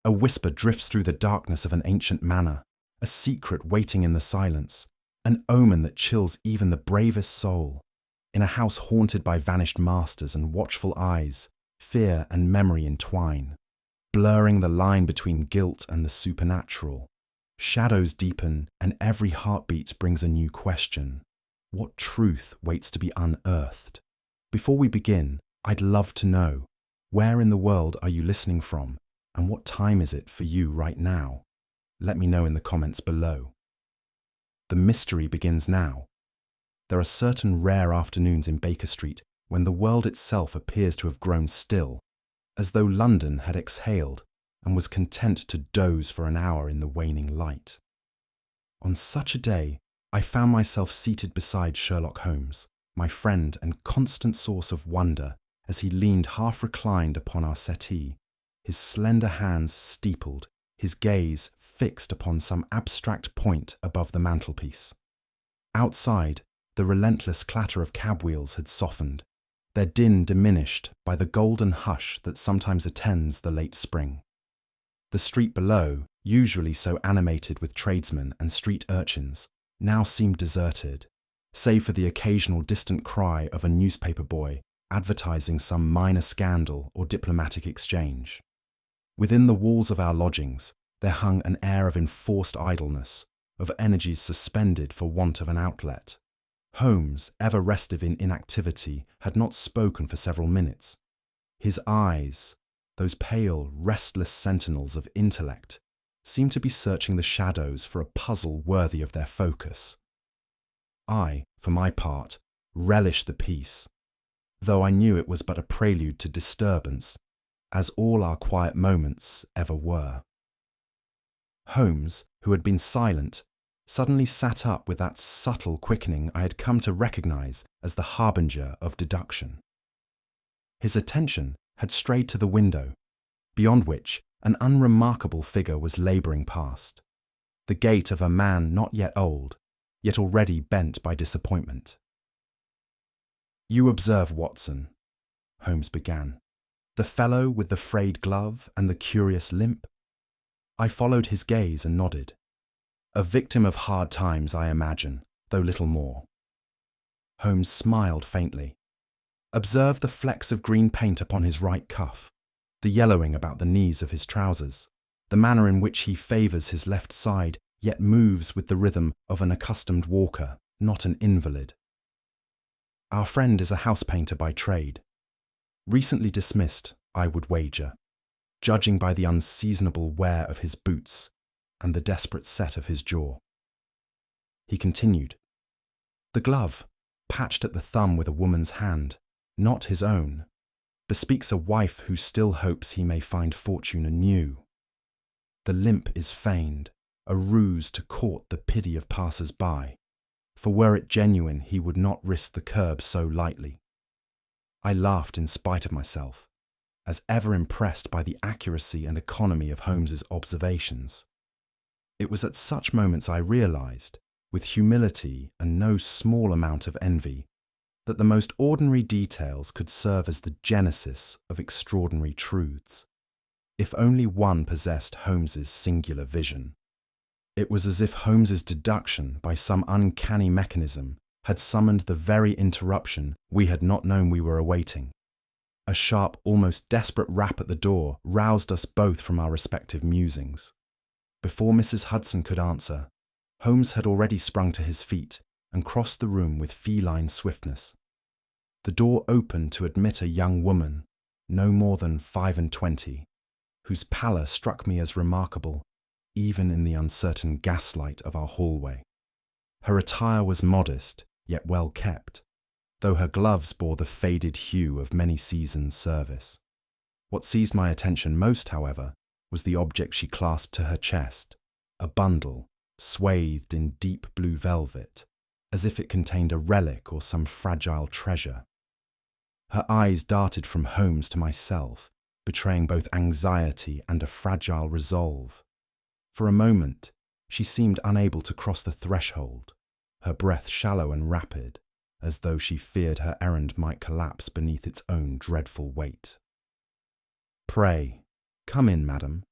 A whisper drifts through the darkness of an ancient manor, a secret waiting in the silence, an omen that chills even the bravest soul. In a house haunted by vanished masters and watchful eyes, fear and memory entwine, blurring the line between guilt and the supernatural. Shadows deepen, and every heartbeat brings a new question. What truth waits to be unearthed? Before we begin, I'd love to know, where in the world are you listening from, and what time is it for you right now? Let me know in the comments below. The mystery begins now. There are certain rare afternoons in Baker Street when the world itself appears to have grown still, as though London had exhaled and was content to doze for an hour in the waning light. On such a day, I found myself seated beside Sherlock Holmes, my friend and constant source of wonder, as he leaned half-reclined upon our settee, his slender hands steepled, his gaze fixed upon some abstract point above the mantelpiece. Outside, the relentless clatter of cab wheels had softened, their din diminished by the golden hush that sometimes attends the late spring. The street below, usually so animated with tradesmen and street urchins, now seemed deserted, save for the occasional distant cry of a newspaper boy advertising some minor scandal or diplomatic exchange. Within the walls of our lodgings, there hung an air of enforced idleness, of energies suspended for want of an outlet. Holmes, ever restive in inactivity, had not spoken for several minutes. His eyes, those pale, restless sentinels of intellect, seemed to be searching the shadows for a puzzle worthy of their focus. I, for my part, relished the peace, though I knew it was but a prelude to disturbance, as all our quiet moments ever were. Holmes, who had been silent, suddenly sat up with that subtle quickening I had come to recognize as the harbinger of deduction. His attention had strayed to the window, beyond which an unremarkable figure was labouring past, the gait of a man not yet old, yet already bent by disappointment. "You observe, Watson," Holmes began, "the fellow with the frayed glove and the curious limp?" I followed his gaze and nodded. "A victim of hard times, I imagine, though little more." Holmes smiled faintly. "Observe the flecks of green paint upon his right cuff, the yellowing about the knees of his trousers, the manner in which he favours his left side, yet moves with the rhythm of an accustomed walker, not an invalid. Our friend is a house painter by trade. Recently dismissed, I would wager, judging by the unseasonable wear of his boots and the desperate set of his jaw." He continued, "The glove, patched at the thumb with a woman's hand, not his own, bespeaks a wife who still hopes he may find fortune anew. The limp is feigned, a ruse to court the pity of passers-by, for were it genuine he would not risk the curb so lightly." I laughed in spite of myself, as ever impressed by the accuracy and economy of Holmes's observations. It was at such moments I realised, with humility and no small amount of envy, that the most ordinary details could serve as the genesis of extraordinary truths, if only one possessed Holmes's singular vision. It was as if Holmes's deduction, by some uncanny mechanism, had summoned the very interruption we had not known we were awaiting. A sharp, almost desperate rap at the door roused us both from our respective musings. Before Mrs. Hudson could answer, Holmes had already sprung to his feet and crossed the room with feline swiftness. The door opened to admit a young woman, no more than 25, whose pallor struck me as remarkable, even in the uncertain gaslight of our hallway. Her attire was modest, yet well kept, though her gloves bore the faded hue of many seasons' service. What seized my attention most, however, was the object she clasped to her chest, a bundle, swathed in deep blue velvet, as if it contained a relic or some fragile treasure. Her eyes darted from Holmes to myself, betraying both anxiety and a fragile resolve. For a moment, she seemed unable to cross the threshold, her breath shallow and rapid, as though she feared her errand might collapse beneath its own dreadful weight. "Pray, come in, madam,"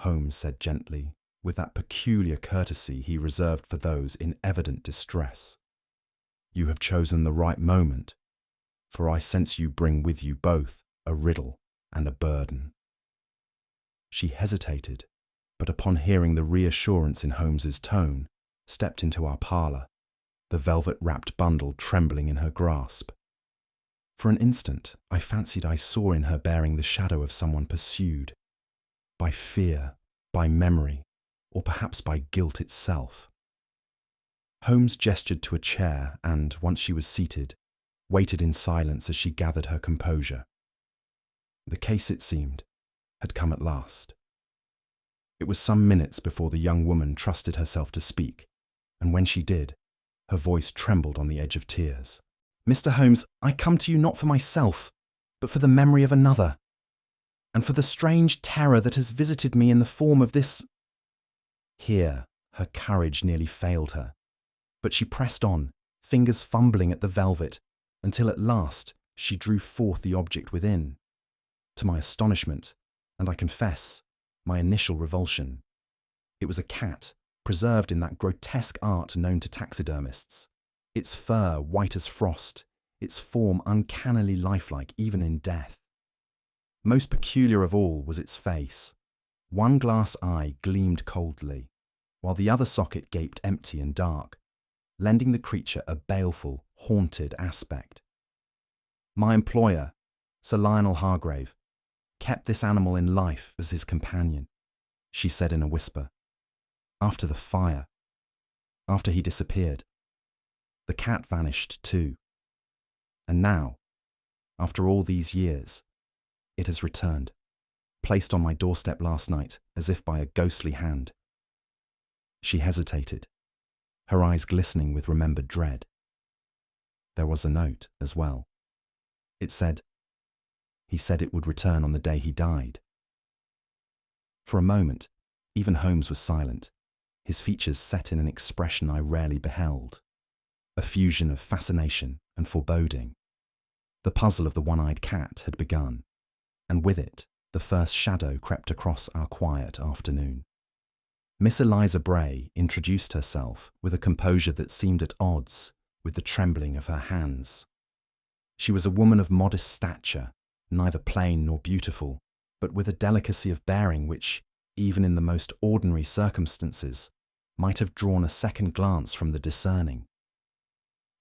Holmes said gently, with that peculiar courtesy he reserved for those in evident distress. "You have chosen the right moment, for I sense you bring with you both a riddle and a burden." She hesitated, but upon hearing the reassurance in Holmes's tone, stepped into our parlour, the velvet-wrapped bundle trembling in her grasp. For an instant, I fancied I saw in her bearing the shadow of someone pursued, by fear, by memory, or perhaps by guilt itself. Holmes gestured to a chair and, once she was seated, waited in silence as she gathered her composure. The case, it seemed, had come at last. It was some minutes before the young woman trusted herself to speak, and when she did, her voice trembled on the edge of tears. "Mr. Holmes, I come to you not for myself, but for the memory of another, and for the strange terror that has visited me in the form of this—" Here, her courage nearly failed her, but she pressed on, fingers fumbling at the velvet, until at last she drew forth the object within. To my astonishment, and I confess, my initial revulsion, it was a cat, preserved in that grotesque art known to taxidermists, its fur white as frost, its form uncannily lifelike even in death. Most peculiar of all was its face. One glass eye gleamed coldly, while the other socket gaped empty and dark, lending the creature a baleful, haunted aspect. My employer, Sir Lionel Hargreaves, kept this animal in life as his companion, she said in a whisper. After the fire, after he disappeared, the cat vanished too. And now, after all these years, it has returned, placed on my doorstep last night as if by a ghostly hand. She hesitated, her eyes glistening with remembered dread. There was a note as well. It said, "He said it would return on the day he died." For a moment, even Holmes was silent, his features set in an expression I rarely beheld, a fusion of fascination and foreboding. The puzzle of the one-eyed cat had begun, and with it, the first shadow crept across our quiet afternoon. Miss Eliza Bray introduced herself with a composure that seemed at odds with the trembling of her hands. She was a woman of modest stature, neither plain nor beautiful, but with a delicacy of bearing which, even in the most ordinary circumstances, might have drawn a second glance from the discerning.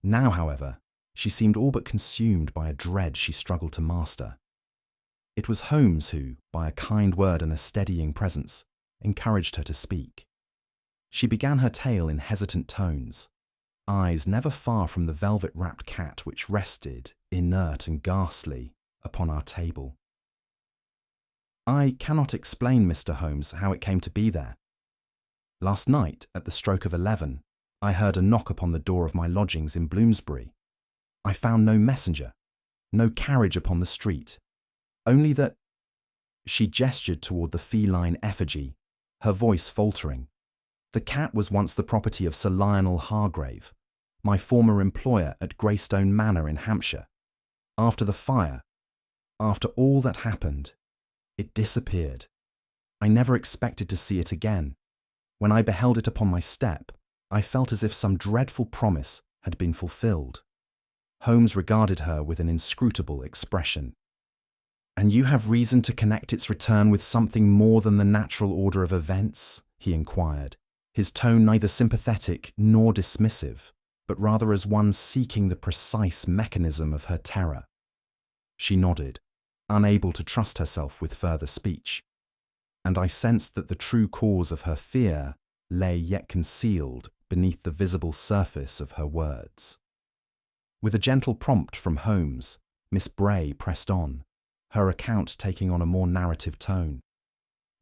Now, however, she seemed all but consumed by a dread she struggled to master. It was Holmes who, by a kind word and a steadying presence, encouraged her to speak. She began her tale in hesitant tones, eyes never far from the velvet-wrapped cat which rested, inert and ghastly, upon our table. "I cannot explain, Mr. Holmes, how it came to be there. Last night, at the stroke of 11, I heard a knock upon the door of my lodgings in Bloomsbury. I found no messenger, no carriage upon the street, only that—" She gestured toward the feline effigy, her voice faltering. "The cat was once the property of Sir Lionel Hargreaves, my former employer at Greystone Manor in Hampshire. After the fire, after all that happened, it disappeared. I never expected to see it again. When I beheld it upon my step, I felt as if some dreadful promise had been fulfilled." Holmes regarded her with an inscrutable expression. "And you have reason to connect its return with something more than the natural order of events?" he inquired, his tone neither sympathetic nor dismissive, but rather as one seeking the precise mechanism of her terror. She nodded, unable to trust herself with further speech, and I sensed that the true cause of her fear lay yet concealed beneath the visible surface of her words. With a gentle prompt from Holmes, Miss Bray pressed on, her account taking on a more narrative tone.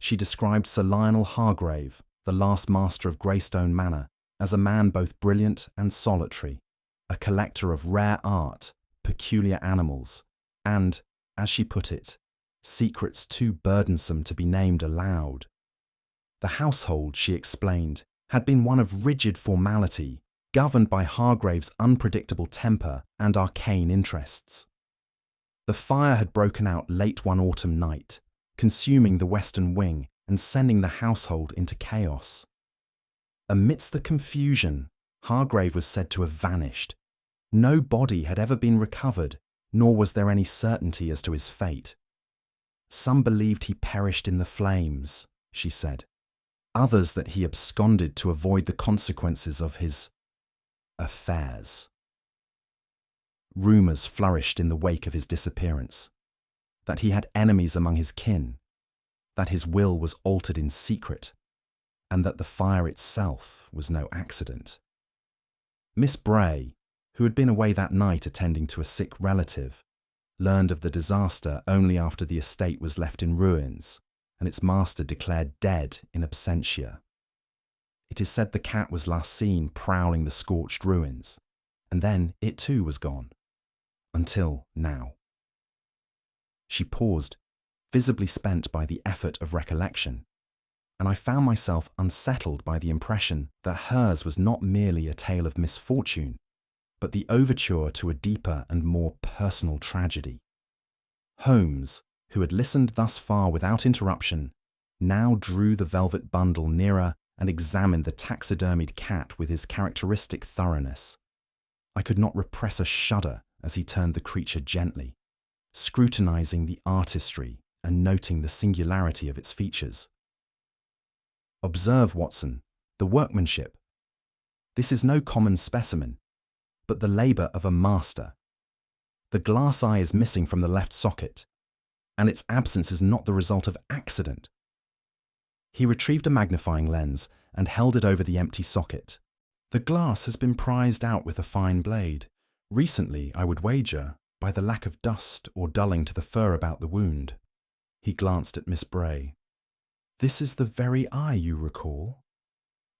She described Sir Lionel Hargreaves, the last master of Greystone Manor, as a man both brilliant and solitary, a collector of rare art, peculiar animals, and, as she put it, secrets too burdensome to be named aloud. The household, she explained, had been one of rigid formality, governed by Hargreaves' unpredictable temper and arcane interests. The fire had broken out late one autumn night, consuming the western wing and sending the household into chaos. Amidst the confusion, Hargreaves was said to have vanished. No body had ever been recovered, nor was there any certainty as to his fate. Some believed he perished in the flames, she said. Others that he absconded to avoid the consequences of his affairs. Rumours flourished in the wake of his disappearance, that he had enemies among his kin, that his will was altered in secret, and that the fire itself was no accident. Miss Bray, who had been away that night attending to a sick relative, learned of the disaster only after the estate was left in ruins and its master declared dead in absentia. It is said the cat was last seen prowling the scorched ruins, and then it too was gone. Until now. She paused, visibly spent by the effort of recollection, and I found myself unsettled by the impression that hers was not merely a tale of misfortune, but the overture to a deeper and more personal tragedy. Holmes, who had listened thus far without interruption, now drew the velvet bundle nearer and examined the taxidermied cat with his characteristic thoroughness. I could not repress a shudder as he turned the creature gently, scrutinizing the artistry and noting the singularity of its features. Observe, Watson, the workmanship. This is no common specimen, but the labour of a master. The glass eye is missing from the left socket, and its absence is not the result of accident. He retrieved a magnifying lens and held it over the empty socket. The glass has been prized out with a fine blade. Recently, I would wager, by the lack of dust or dulling to the fur about the wound. He glanced at Miss Bray. This is the very eye you recall?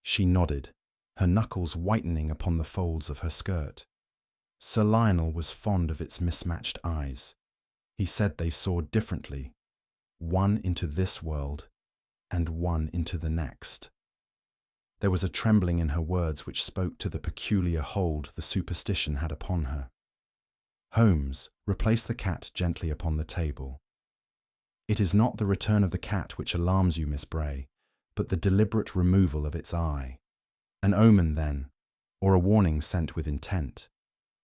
She nodded, her knuckles whitening upon the folds of her skirt. Sir Lionel was fond of its mismatched eyes. He said they saw differently, one into this world and one into the next. There was a trembling in her words which spoke to the peculiar hold the superstition had upon her. Holmes replaced the cat gently upon the table. It is not the return of the cat which alarms you, Miss Bray, but the deliberate removal of its eye. An omen, then, or a warning sent with intent.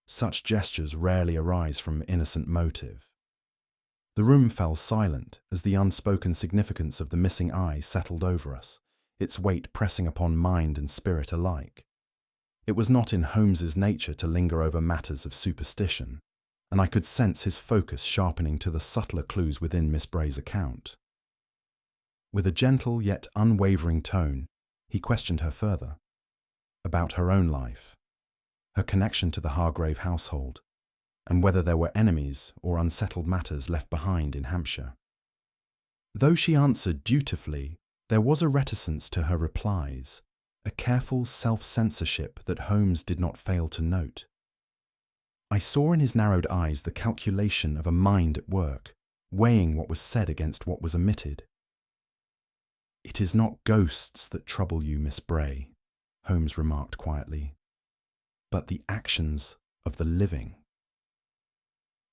Such gestures rarely arise from innocent motive. The room fell silent as the unspoken significance of the missing eye settled over us, its weight pressing upon mind and spirit alike. It was not in Holmes's nature to linger over matters of superstition, and I could sense his focus sharpening to the subtler clues within Miss Bray's account. With a gentle yet unwavering tone, he questioned her further, about her own life, her connection to the Hargreaves household, and whether there were enemies or unsettled matters left behind in Hampshire. Though she answered dutifully, there was a reticence to her replies, a careful self-censorship that Holmes did not fail to note. I saw in his narrowed eyes the calculation of a mind at work, weighing what was said against what was omitted. "It is not ghosts that trouble you, Miss Bray," Holmes remarked quietly, "but the actions of the living."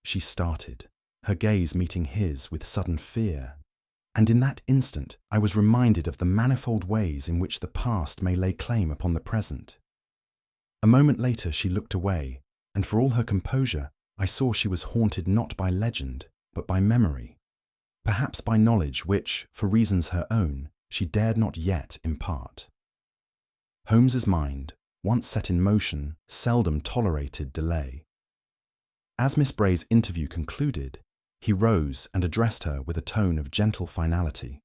She started, her gaze meeting his with sudden fear, and in that instant I was reminded of the manifold ways in which the past may lay claim upon the present. A moment later she looked away, and for all her composure, I saw she was haunted not by legend, but by memory, perhaps by knowledge which, for reasons her own, she dared not yet impart. Holmes's mind, once set in motion, seldom tolerated delay. As Miss Bray's interview concluded, he rose and addressed her with a tone of gentle finality.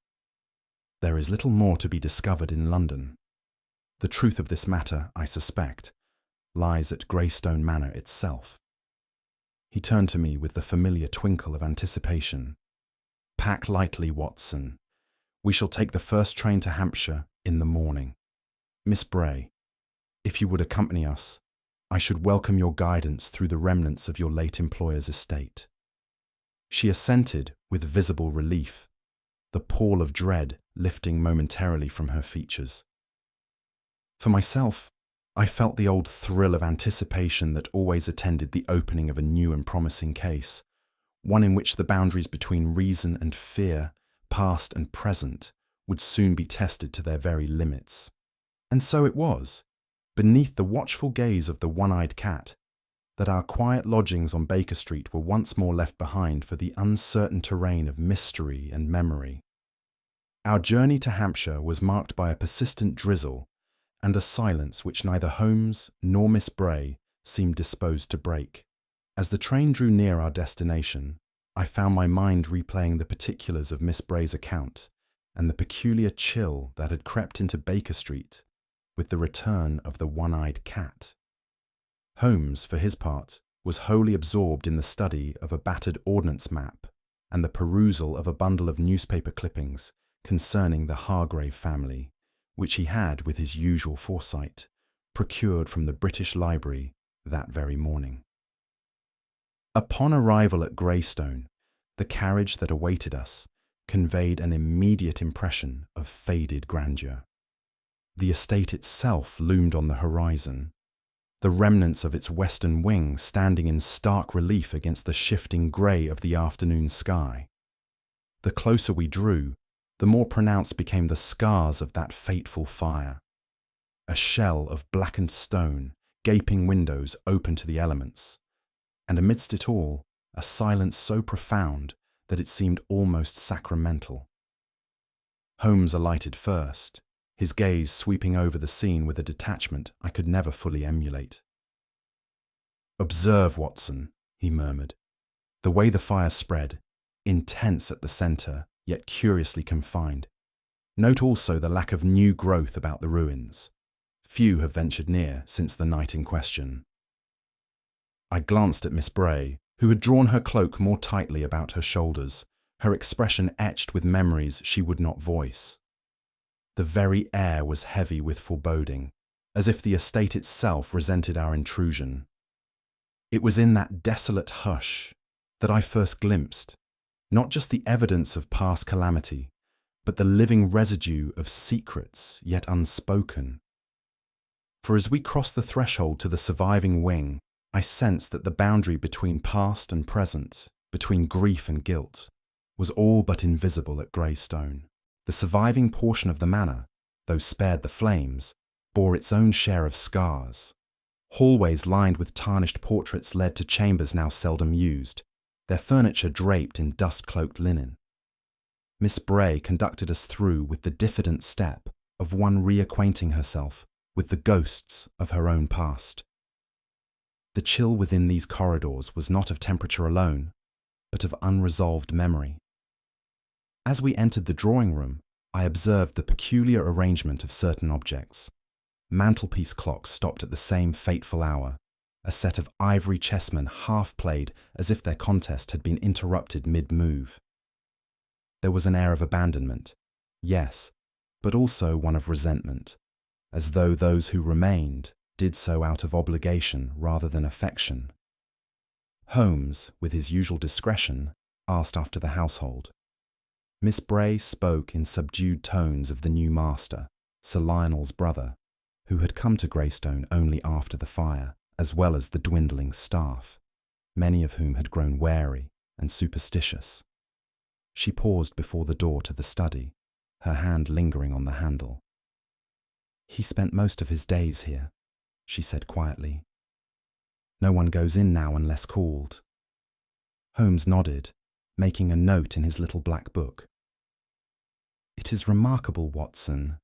"There is little more to be discovered in London. The truth of this matter, I suspect, lies at Greystone Manor itself." He turned to me with the familiar twinkle of anticipation. "Pack lightly, Watson. We shall take the first train to Hampshire in the morning. Miss Bray, if you would accompany us, I should welcome your guidance through the remnants of your late employer's estate." She assented with visible relief, the pall of dread lifting momentarily from her features. For myself, I felt the old thrill of anticipation that always attended the opening of a new and promising case, one in which the boundaries between reason and fear, past and present, would soon be tested to their very limits. And so it was, beneath the watchful gaze of the one-eyed cat, that our quiet lodgings on Baker Street were once more left behind for the uncertain terrain of mystery and memory. Our journey to Hampshire was marked by a persistent drizzle and a silence which neither Holmes nor Miss Bray seemed disposed to break. As the train drew near our destination, I found my mind replaying the particulars of Miss Bray's account and the peculiar chill that had crept into Baker Street with the return of the one-eyed cat. Holmes, for his part, was wholly absorbed in the study of a battered ordnance map and the perusal of a bundle of newspaper clippings concerning the Hargreaves family, which he had, with his usual foresight, procured from the British Library that very morning. Upon arrival at Greystone, the carriage that awaited us conveyed an immediate impression of faded grandeur. The estate itself loomed on the horizon, the remnants of its western wing standing in stark relief against the shifting grey of the afternoon sky. The closer we drew, the more pronounced became the scars of that fateful fire. A shell of blackened stone, gaping windows open to the elements, and amidst it all, a silence so profound that it seemed almost sacramental. Holmes alighted first, his gaze sweeping over the scene with a detachment I could never fully emulate. "Observe, Watson," he murmured, "the way the fire spread, intense at the centre, yet curiously confined. Note also the lack of new growth about the ruins. Few have ventured near since the night in question." I glanced at Miss Bray, who had drawn her cloak more tightly about her shoulders, her expression etched with memories she would not voice. The very air was heavy with foreboding, as if the estate itself resented our intrusion. It was in that desolate hush that I first glimpsed, not just the evidence of past calamity, but the living residue of secrets yet unspoken. For as we crossed the threshold to the surviving wing, I sensed that the boundary between past and present, between grief and guilt, was all but invisible at Greystone. The surviving portion of the manor, though spared the flames, bore its own share of scars. Hallways lined with tarnished portraits led to chambers now seldom used, their furniture draped in dust-cloaked linen. Miss Bray conducted us through with the diffident step of one reacquainting herself with the ghosts of her own past. The chill within these corridors was not of temperature alone, but of unresolved memory. As we entered the drawing room, I observed the peculiar arrangement of certain objects. Mantelpiece clocks stopped at the same fateful hour, a set of ivory chessmen half played as if their contest had been interrupted mid-move. There was an air of abandonment, yes, but also one of resentment, as though those who remained did so out of obligation rather than affection. Holmes, with his usual discretion, asked after the household. Miss Bray spoke in subdued tones of the new master, Sir Lionel's brother, who had come to Greystone only after the fire, as well as the dwindling staff, many of whom had grown wary and superstitious. She paused before the door to the study, her hand lingering on the handle. "He spent most of his days here," she said quietly. "No one goes in now unless called." Holmes nodded, making a note in his little black book. "It is remarkable, Watson,"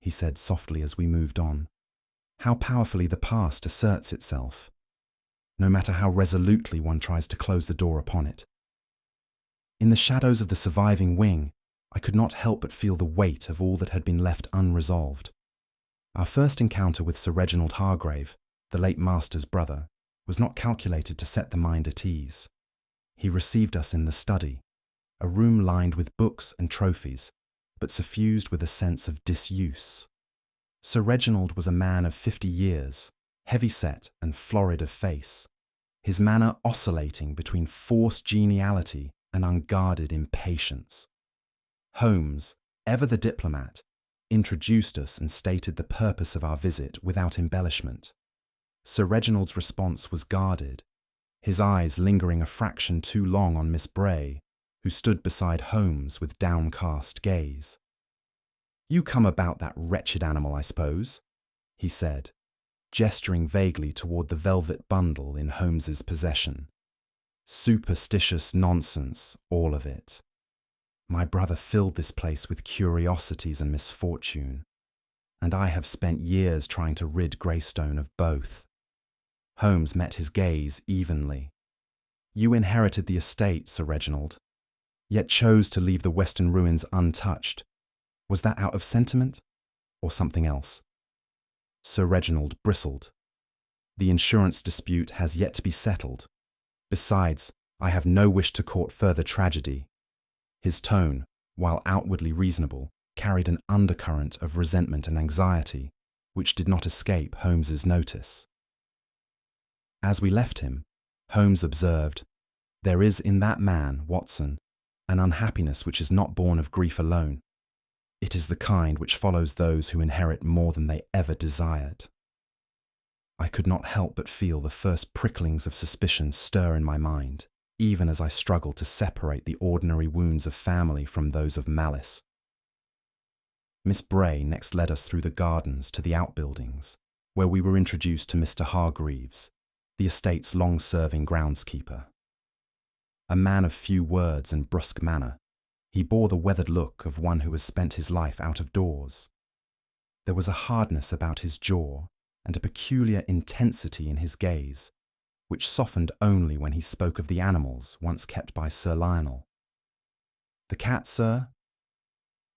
he said softly as we moved on, "how powerfully the past asserts itself, no matter how resolutely one tries to close the door upon it. In the shadows of the surviving wing, I could not help but feel the weight of all that had been left unresolved. Our first encounter with Sir Reginald Hargreaves, the late master's brother, was not calculated to set the mind at ease. He received us in the study, a room lined with books and trophies, but suffused with a sense of disuse. Sir Reginald was a man of 50 years, heavy-set and florid of face, his manner oscillating between forced geniality and unguarded impatience. Holmes, ever the diplomat, introduced us and stated the purpose of our visit without embellishment. Sir Reginald's response was guarded, his eyes lingering a fraction too long on Miss Bray, who stood beside Holmes with downcast gaze. You come about that wretched animal, I suppose, he said, gesturing vaguely toward the velvet bundle in Holmes's possession. Superstitious nonsense, all of it. My brother filled this place with curiosities and misfortune, and I have spent years trying to rid Greystone of both. Holmes met his gaze evenly. You inherited the estate, Sir Reginald, yet chose to leave the western ruins untouched. Was that out of sentiment, or something else? Sir Reginald bristled. The insurance dispute has yet to be settled. Besides, I have no wish to court further tragedy. His tone, while outwardly reasonable, carried an undercurrent of resentment and anxiety, which did not escape Holmes's notice. As we left him, Holmes observed, "There is in that man, Watson, an unhappiness which is not born of grief alone. It is the kind which follows those who inherit more than they ever desired." I could not help but feel the first pricklings of suspicion stir in my mind, even as I struggled to separate the ordinary wounds of family from those of malice. Miss Bray next led us through the gardens to the outbuildings, where we were introduced to Mr. Hargreaves, the estate's long-serving groundskeeper. A man of few words and brusque manner, he bore the weathered look of one who has spent his life out of doors. There was a hardness about his jaw and a peculiar intensity in his gaze, which softened only when he spoke of the animals once kept by Sir Lionel. "The cat, sir?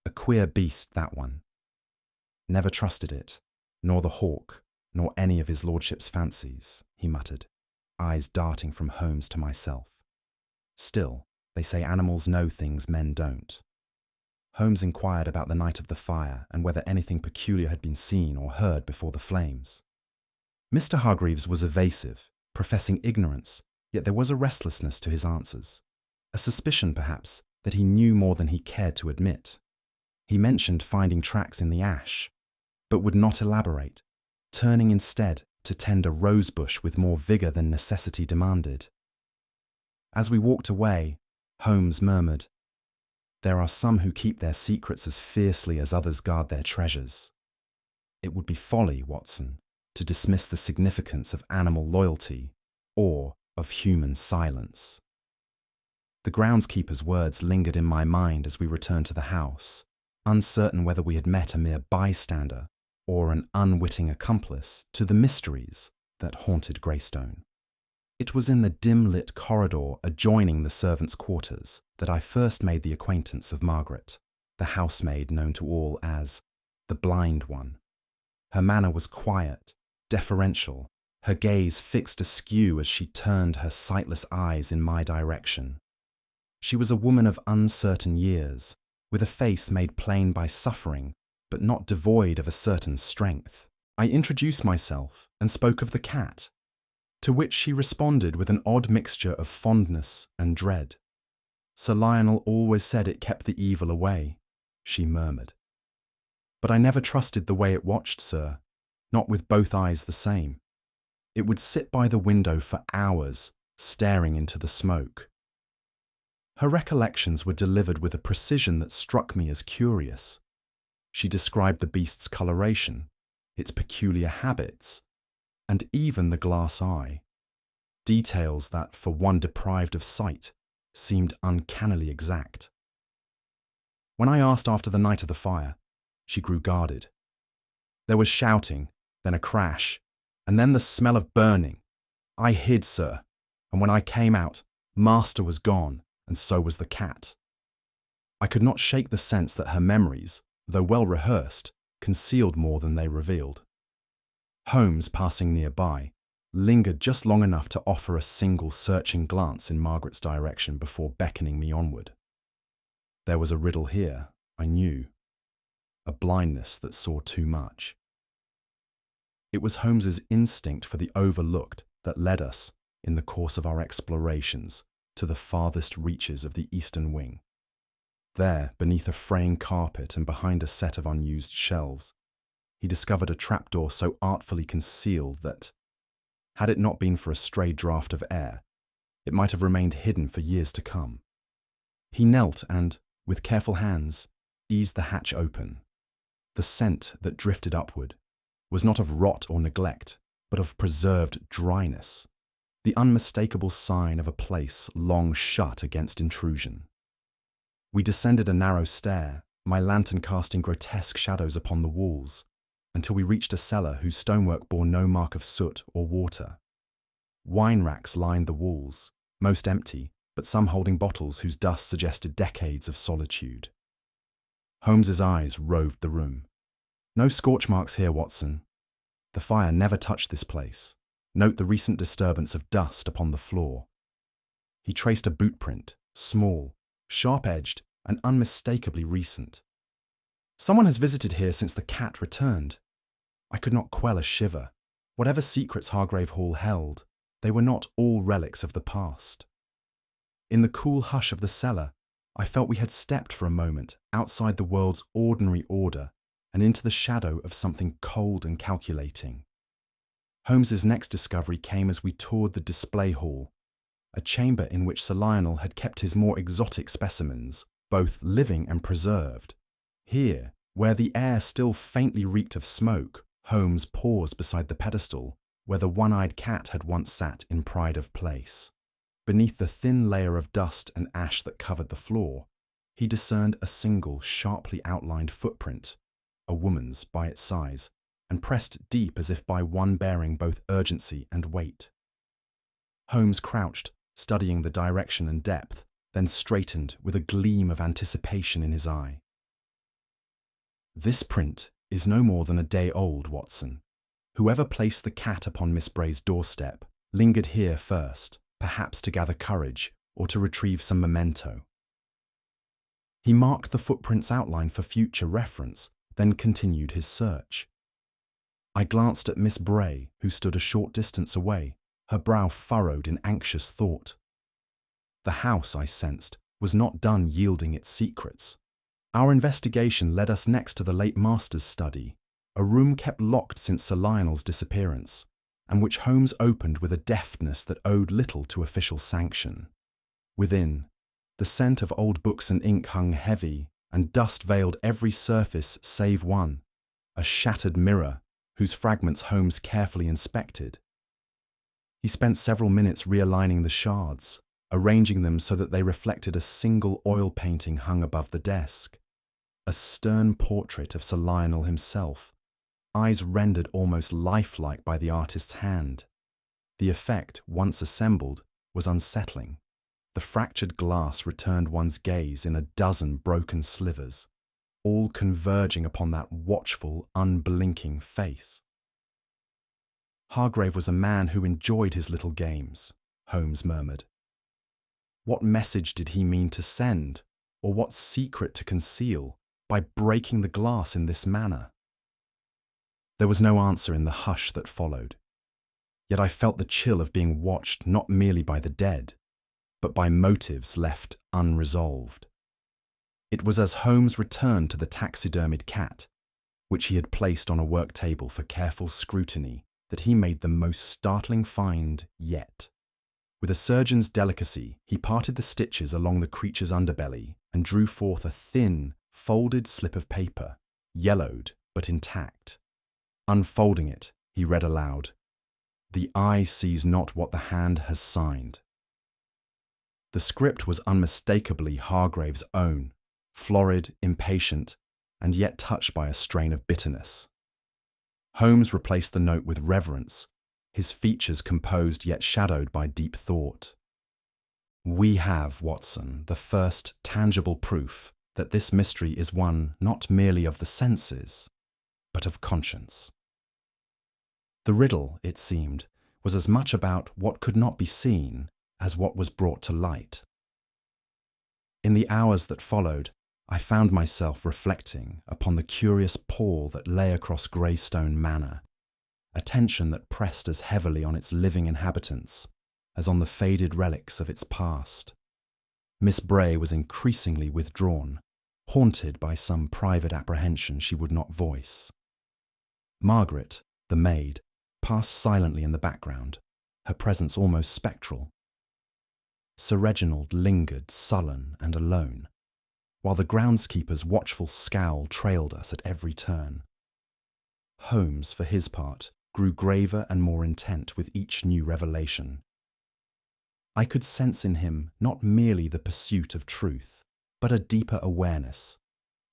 A queer beast, that one. Never trusted it, nor the hawk, nor any of his lordship's fancies," he muttered, eyes darting from Holmes to myself. "Still, they say animals know things men don't." Holmes inquired about the night of the fire and whether anything peculiar had been seen or heard before the flames. Mr. Hargreaves was evasive, professing ignorance, yet there was a restlessness to his answers, a suspicion, perhaps, that he knew more than he cared to admit. He mentioned finding tracks in the ash, but would not elaborate, turning instead to tend a rosebush with more vigour than necessity demanded. As we walked away, Holmes murmured, "There are some who keep their secrets as fiercely as others guard their treasures. It would be folly, Watson, to dismiss the significance of animal loyalty or of human silence." The groundskeeper's words lingered in my mind as we returned to the house, uncertain whether we had met a mere bystander or an unwitting accomplice to the mysteries that haunted Greystone. It was in the dim-lit corridor adjoining the servants' quarters that I first made the acquaintance of Margaret, the housemaid known to all as the Blind One. Her manner was quiet, deferential, her gaze fixed askew as she turned her sightless eyes in my direction. She was a woman of uncertain years, with a face made plain by suffering, but not devoid of a certain strength. I introduced myself and spoke of the cat, to which she responded with an odd mixture of fondness and dread. "Sir Lionel always said it kept the evil away," she murmured. "But I never trusted the way it watched, sir, not with both eyes the same. It would sit by the window for hours, staring into the smoke." Her recollections were delivered with a precision that struck me as curious. She described the beast's coloration, its peculiar habits, and even the glass eye, details that, for one deprived of sight, seemed uncannily exact. When I asked after the night of the fire, she grew guarded. There was shouting, then a crash, and then the smell of burning. I hid, sir, and when I came out, Master was gone, and so was the cat. I could not shake the sense that her memories, though well rehearsed, concealed more than they revealed. Holmes, passing nearby, lingered just long enough to offer a single searching glance in Margaret's direction before beckoning me onward. There was a riddle here, I knew, a blindness that saw too much. It was Holmes's instinct for the overlooked that led us, in the course of our explorations, to the farthest reaches of the eastern wing. There, beneath a fraying carpet and behind a set of unused shelves, he discovered a trapdoor so artfully concealed that, had it not been for a stray draught of air, it might have remained hidden for years to come. He knelt and, with careful hands, eased the hatch open. The scent that drifted upward was not of rot or neglect, but of preserved dryness, the unmistakable sign of a place long shut against intrusion. We descended a narrow stair, my lantern casting grotesque shadows upon the walls, until we reached a cellar whose stonework bore no mark of soot or water. Wine racks lined the walls, most empty, but some holding bottles whose dust suggested decades of solitude. Holmes's eyes roved the room. No scorch marks here, Watson. The fire never touched this place. Note the recent disturbance of dust upon the floor. He traced a boot print, small, sharp-edged, and unmistakably recent. Someone has visited here since the cat returned. I could not quell a shiver. Whatever secrets Hargrave Hall held, they were not all relics of the past. In the cool hush of the cellar, I felt we had stepped for a moment outside the world's ordinary order and into the shadow of something cold and calculating. Holmes's next discovery came as we toured the display hall, a chamber in which Sir Lionel had kept his more exotic specimens, both living and preserved. Here, where the air still faintly reeked of smoke, Holmes paused beside the pedestal where the one-eyed cat had once sat in pride of place. Beneath the thin layer of dust and ash that covered the floor, he discerned a single, sharply outlined footprint, a woman's by its size, and pressed deep as if by one bearing both urgency and weight. Holmes crouched, studying the direction and depth, then straightened with a gleam of anticipation in his eye. "This print is no more than a day old, Watson. Whoever placed the cat upon Miss Bray's doorstep lingered here first, perhaps to gather courage or to retrieve some memento." He marked the footprint's outline for future reference, then continued his search. I glanced at Miss Bray, who stood a short distance away, her brow furrowed in anxious thought. The house, I sensed, was not done yielding its secrets. Our investigation led us next to the late master's study, a room kept locked since Sir Lionel's disappearance, and which Holmes opened with a deftness that owed little to official sanction. Within, the scent of old books and ink hung heavy, and dust veiled every surface save one, a shattered mirror, whose fragments Holmes carefully inspected. He spent several minutes realigning the shards, arranging them so that they reflected a single oil painting hung above the desk, a stern portrait of Sir Lionel himself, eyes rendered almost lifelike by the artist's hand. The effect, once assembled, was unsettling. The fractured glass returned one's gaze in a dozen broken slivers, all converging upon that watchful, unblinking face. Hargrave was a man who enjoyed his little games, Holmes murmured. What message did he mean to send, or what secret to conceal, by breaking the glass in this manner? There was no answer in the hush that followed. Yet I felt the chill of being watched not merely by the dead, but by motives left unresolved. It was as Holmes returned to the taxidermied cat, which he had placed on a work table for careful scrutiny, that he made the most startling find yet. With a surgeon's delicacy, he parted the stitches along the creature's underbelly and drew forth a thin, folded slip of paper, yellowed but intact. Unfolding it, he read aloud, "The eye sees not what the hand has signed." The script was unmistakably Hargrave's own, florid, impatient, and yet touched by a strain of bitterness. Holmes replaced the note with reverence, his features composed yet shadowed by deep thought. "We have, Watson, the first tangible proof that this mystery is one not merely of the senses, but of conscience." The riddle, it seemed, was as much about what could not be seen as what was brought to light. In the hours that followed, I found myself reflecting upon the curious pall that lay across Greystone Manor, a tension that pressed as heavily on its living inhabitants as on the faded relics of its past. Miss Bray was increasingly withdrawn, haunted by some private apprehension she would not voice. Margaret, the maid, passed silently in the background, her presence almost spectral. Sir Reginald lingered sullen and alone, while the groundskeeper's watchful scowl trailed us at every turn. Holmes, for his part, grew graver and more intent with each new revelation. I could sense in him not merely the pursuit of truth, but a deeper awareness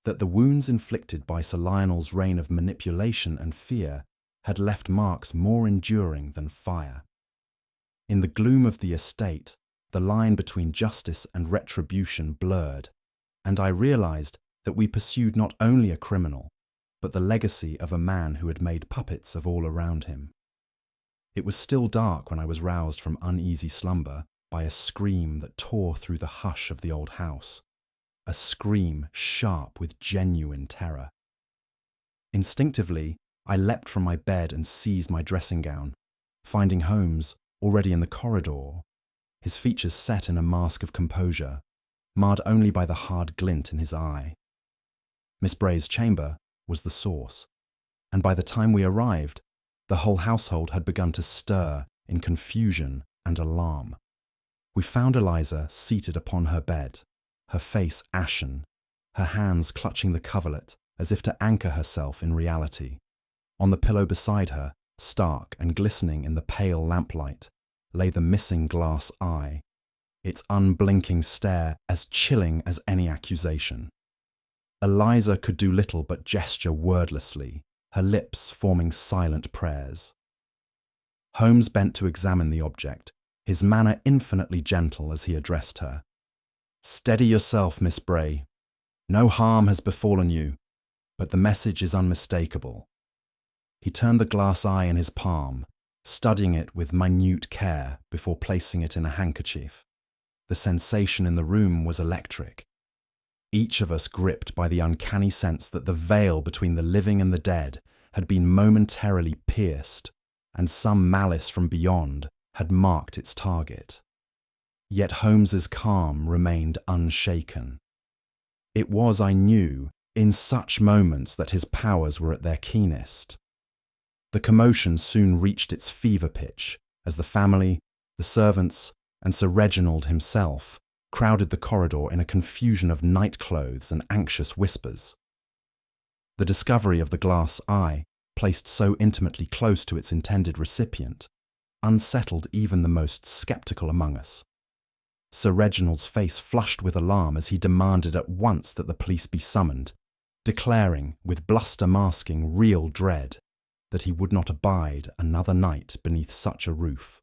that the wounds inflicted by Sir Lionel's reign of manipulation and fear had left marks more enduring than fire. In the gloom of the estate, the line between justice and retribution blurred, and I realized that we pursued not only a criminal, but the legacy of a man who had made puppets of all around him. It was still dark when I was roused from uneasy slumber by a scream that tore through the hush of the old house, a scream sharp with genuine terror. Instinctively, I leapt from my bed and seized my dressing gown, finding Holmes already in the corridor, his features set in a mask of composure, marred only by the hard glint in his eye. Miss Bray's chamber was the source, and by the time we arrived, the whole household had begun to stir in confusion and alarm. We found Eliza seated upon her bed, her face ashen, her hands clutching the coverlet as if to anchor herself in reality. On the pillow beside her, stark and glistening in the pale lamplight, lay the missing glass eye, its unblinking stare as chilling as any accusation. Eliza could do little but gesture wordlessly, her lips forming silent prayers. Holmes bent to examine the object, his manner infinitely gentle as he addressed her. "Steady yourself, Miss Bray. No harm has befallen you, but the message is unmistakable." He turned the glass eye in his palm, studying it with minute care before placing it in a handkerchief. The sensation in the room was electric. Each of us gripped by the uncanny sense that the veil between the living and the dead had been momentarily pierced, and some malice from beyond had marked its target. Yet Holmes's calm remained unshaken. It was, I knew, in such moments that his powers were at their keenest. The commotion soon reached its fever pitch as the family, the servants, and Sir Reginald himself crowded the corridor in a confusion of nightclothes and anxious whispers. The discovery of the glass eye, placed so intimately close to its intended recipient, unsettled even the most sceptical among us. Sir Reginald's face flushed with alarm as he demanded at once that the police be summoned, declaring, with bluster masking real dread, that he would not abide another night beneath such a roof.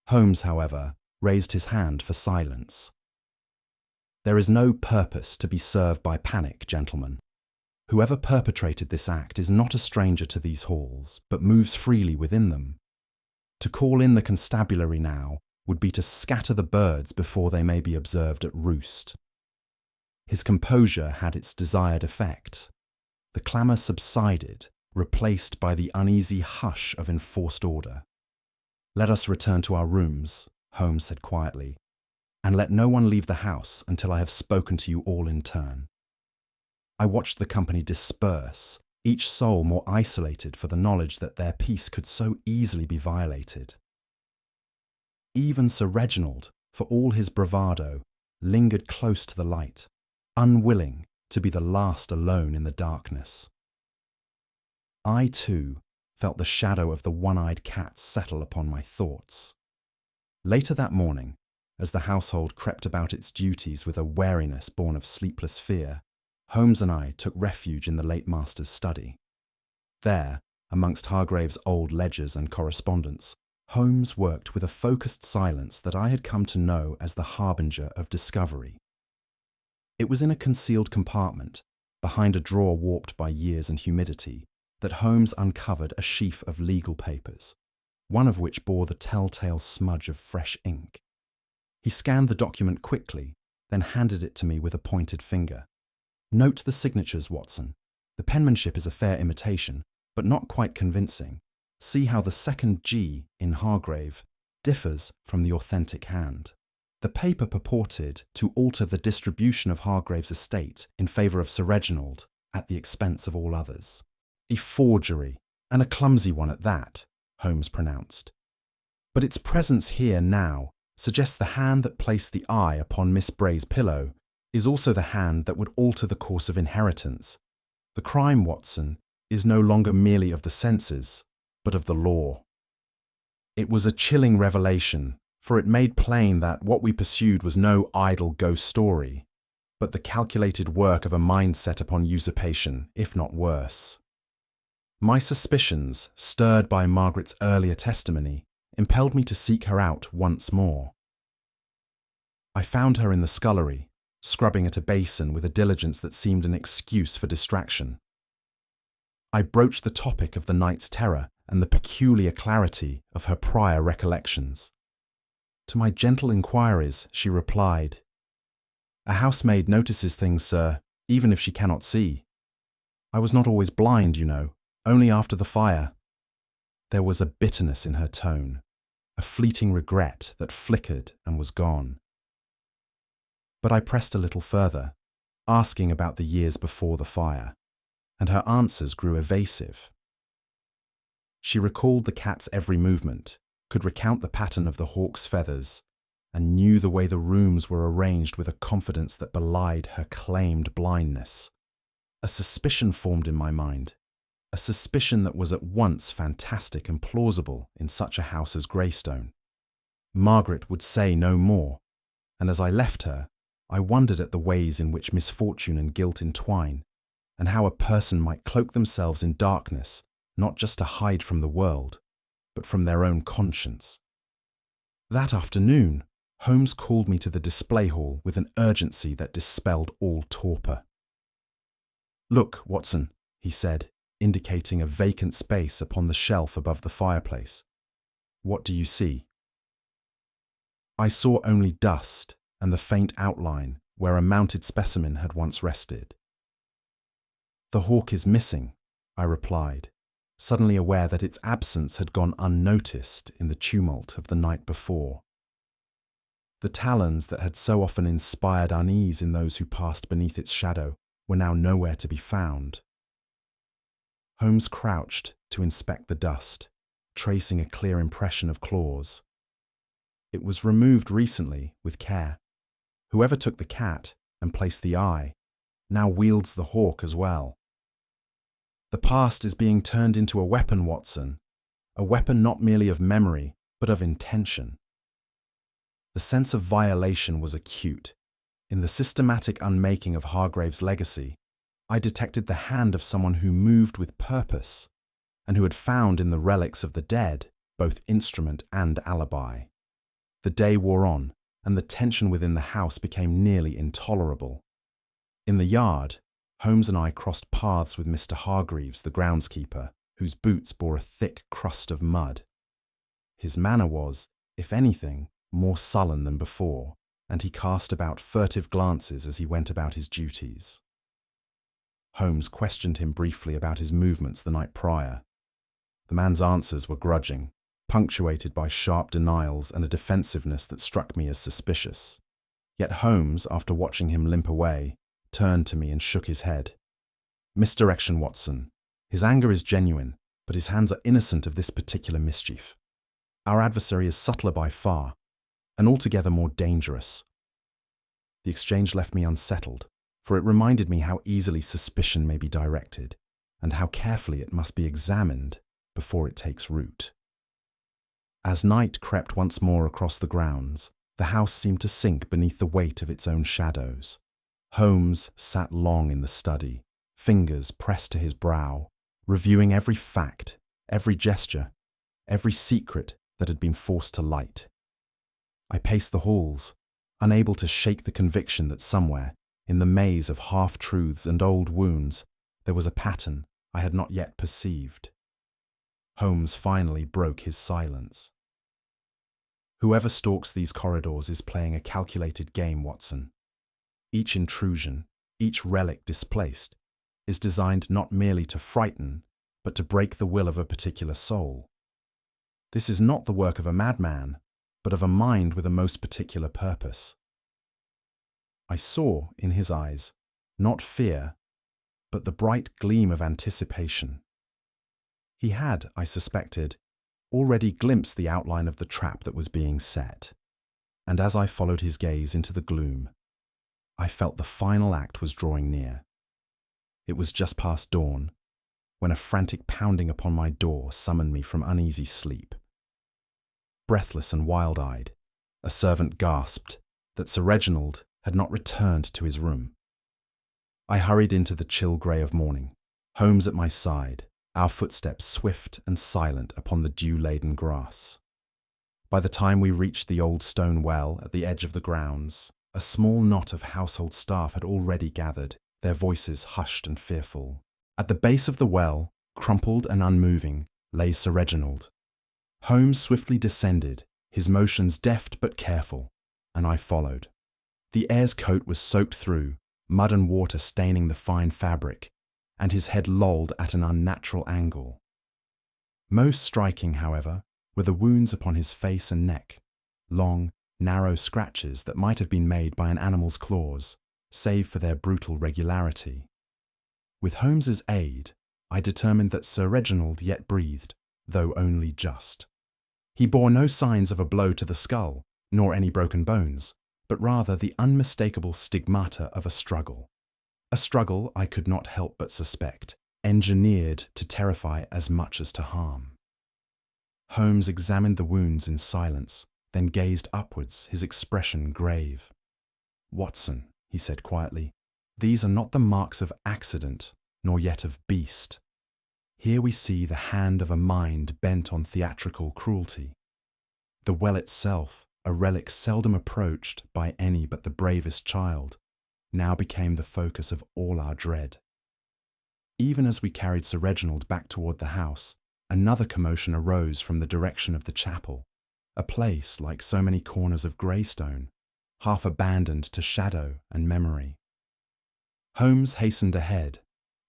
Holmes, however, raised his hand for silence. "There is no purpose to be served by panic, gentlemen. Whoever perpetrated this act is not a stranger to these halls, but moves freely within them. To call in the constabulary now would be to scatter the birds before they may be observed at roost." His composure had its desired effect. The clamour subsided, replaced by the uneasy hush of enforced order. "Let us return to our rooms," Holmes said quietly, "and let no one leave the house until I have spoken to you all in turn." I watched the company disperse, each soul more isolated for the knowledge that their peace could so easily be violated. Even Sir Reginald, for all his bravado, lingered close to the light, unwilling to be the last alone in the darkness. I, too, felt the shadow of the one-eyed cat settle upon my thoughts. Later that morning, as the household crept about its duties with a wariness born of sleepless fear, Holmes and I took refuge in the late master's study. There, amongst Hargreaves' old ledgers and correspondence, Holmes worked with a focused silence that I had come to know as the harbinger of discovery. It was in a concealed compartment, behind a drawer warped by years and humidity, that Holmes uncovered a sheaf of legal papers, one of which bore the telltale smudge of fresh ink. He scanned the document quickly, then handed it to me with a pointed finger. "Note the signatures, Watson. The penmanship is a fair imitation, but not quite convincing. See how the second G in Hargrave differs from the authentic hand." The paper purported to alter the distribution of Hargrave's estate in favour of Sir Reginald at the expense of all others. "A forgery, and a clumsy one at that," Holmes pronounced. "But its presence here now suggests the hand that placed the eye upon Miss Bray's pillow is also the hand that would alter the course of inheritance. The crime, Watson, is no longer merely of the senses, but of the law. It was a chilling revelation, for it made plain that what we pursued was no idle ghost story, but the calculated work of a mind set upon usurpation, if not worse. My suspicions, stirred by Margaret's earlier testimony, impelled me to seek her out once more. I found her in the scullery, scrubbing at a basin with a diligence that seemed an excuse for distraction. I broached the topic of the night's terror and the peculiar clarity of her prior recollections. To my gentle inquiries, she replied, "A housemaid notices things, sir, even if she cannot see. I was not always blind, you know, only after the fire." There was a bitterness in her tone, a fleeting regret that flickered and was gone. But I pressed a little further, asking about the years before the fire, and her answers grew evasive. She recalled the cat's every movement, could recount the pattern of the hawk's feathers, and knew the way the rooms were arranged with a confidence that belied her claimed blindness. A suspicion formed in my mind, a suspicion that was at once fantastic and plausible in such a house as Greystone. Margaret would say no more, and as I left her, I wondered at the ways in which misfortune and guilt entwine, and how a person might cloak themselves in darkness, not just to hide from the world, but from their own conscience. That afternoon, Holmes called me to the display hall with an urgency that dispelled all torpor. "Look, Watson," he said, indicating a vacant space upon the shelf above the fireplace. "What do you see?" I saw only dust and the faint outline where a mounted specimen had once rested. "The hawk is missing," I replied, suddenly aware that its absence had gone unnoticed in the tumult of the night before. The talons that had so often inspired unease in those who passed beneath its shadow were now nowhere to be found. Holmes crouched to inspect the dust, tracing a clear impression of claws. It was removed recently with care. Whoever took the cat and placed the eye now wields the hawk as well. The past is being turned into a weapon, Watson, a weapon not merely of memory, but of intention. The sense of violation was acute. In the systematic unmaking of Hargreaves' legacy, I detected the hand of someone who moved with purpose, and who had found in the relics of the dead both instrument and alibi. The day wore on, and the tension within the house became nearly intolerable. In the yard, Holmes and I crossed paths with Mr. Hargreaves, the groundskeeper, whose boots bore a thick crust of mud. His manner was, if anything, more sullen than before, and he cast about furtive glances as he went about his duties. Holmes questioned him briefly about his movements the night prior. The man's answers were grudging, punctuated by sharp denials and a defensiveness that struck me as suspicious. Yet Holmes, after watching him limp away, turned to me and shook his head. "Misdirection, Watson. His anger is genuine, but his hands are innocent of this particular mischief. Our adversary is subtler by far, and altogether more dangerous." The exchange left me unsettled, for it reminded me how easily suspicion may be directed, and how carefully it must be examined before it takes root. As night crept once more across the grounds, the house seemed to sink beneath the weight of its own shadows. Holmes sat long in the study, fingers pressed to his brow, reviewing every fact, every gesture, every secret that had been forced to light. I paced the halls, unable to shake the conviction that somewhere, in the maze of half-truths and old wounds, there was a pattern I had not yet perceived. Holmes finally broke his silence. "Whoever stalks these corridors is playing a calculated game, Watson. Each intrusion, each relic displaced, is designed not merely to frighten, but to break the will of a particular soul. This is not the work of a madman, but of a mind with a most particular purpose." I saw in his eyes, not fear, but the bright gleam of anticipation. He had, I suspected, already glimpsed the outline of the trap that was being set, and as I followed his gaze into the gloom, I felt the final act was drawing near. It was just past dawn, when a frantic pounding upon my door summoned me from uneasy sleep. Breathless and wild-eyed, a servant gasped that Sir Reginald had not returned to his room. I hurried into the chill grey of morning, Holmes at my side, our footsteps swift and silent upon the dew-laden grass. By the time we reached the old stone well at the edge of the grounds, a small knot of household staff had already gathered, their voices hushed and fearful. At the base of the well, crumpled and unmoving, lay Sir Reginald. Holmes swiftly descended, his motions deft but careful, and I followed. The heir's coat was soaked through, mud and water staining the fine fabric, and his head lolled at an unnatural angle. Most striking, however, were the wounds upon his face and neck, long, narrow scratches that might have been made by an animal's claws, save for their brutal regularity. With Holmes's aid, I determined that Sir Reginald yet breathed, though only just. He bore no signs of a blow to the skull, nor any broken bones, but rather the unmistakable stigmata of a struggle I could not help but suspect, engineered to terrify as much as to harm. Holmes examined the wounds in silence, then gazed upwards, his expression grave. "Watson," he said quietly, "these are not the marks of accident, nor yet of beast. Here we see the hand of a mind bent on theatrical cruelty. The well itself, a relic seldom approached by any but the bravest child, now became the focus of all our dread." Even as we carried Sir Reginald back toward the house, another commotion arose from the direction of the chapel, a place like so many corners of Greystone, half abandoned to shadow and memory. Holmes hastened ahead,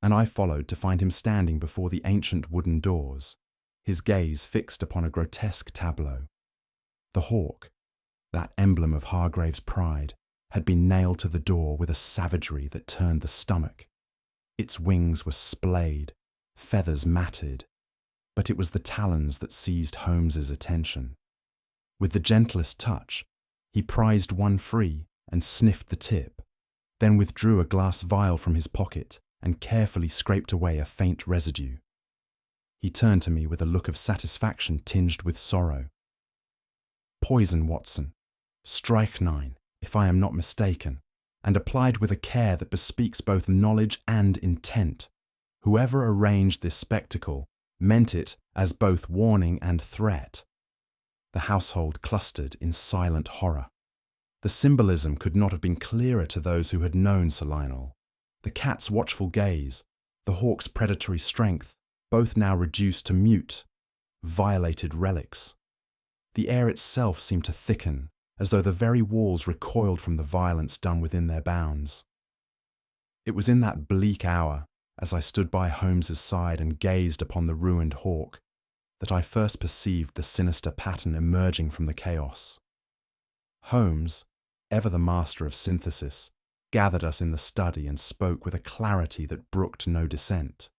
and I followed to find him standing before the ancient wooden doors, his gaze fixed upon a grotesque tableau. The hawk, that emblem of Hargreaves' pride, had been nailed to the door with a savagery that turned the stomach. Its wings were splayed, feathers matted, but it was the talons that seized Holmes's attention. With the gentlest touch, he prized one free and sniffed the tip, then withdrew a glass vial from his pocket and carefully scraped away a faint residue. He turned to me with a look of satisfaction tinged with sorrow. "Poison, Watson. Strychnine, if I am not mistaken, and applied with a care that bespeaks both knowledge and intent. Whoever arranged this spectacle meant it as both warning and threat." The household clustered in silent horror. The symbolism could not have been clearer to those who had known Sir Lionel. The cat's watchful gaze, the hawk's predatory strength, both now reduced to mute, violated relics. The air itself seemed to thicken, as though the very walls recoiled from the violence done within their bounds. It was in that bleak hour, as I stood by Holmes's side and gazed upon the ruined hawk, that I first perceived the sinister pattern emerging from the chaos. Holmes, ever the master of synthesis, gathered us in the study and spoke with a clarity that brooked no dissent.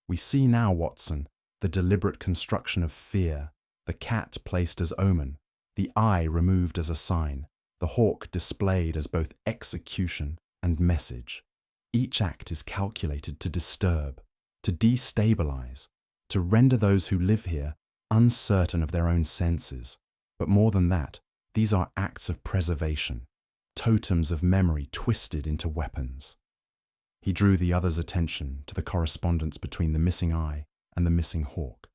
"We see now, Watson, the deliberate construction of fear, the cat placed as omen, the eye removed as a sign, the hawk displayed as both execution and message. Each act is calculated to disturb, to destabilize, to render those who live here uncertain of their own senses. But more than that, these are acts of preservation, totems of memory twisted into weapons." He drew the other's attention to the correspondence between the missing eye and the missing hawk.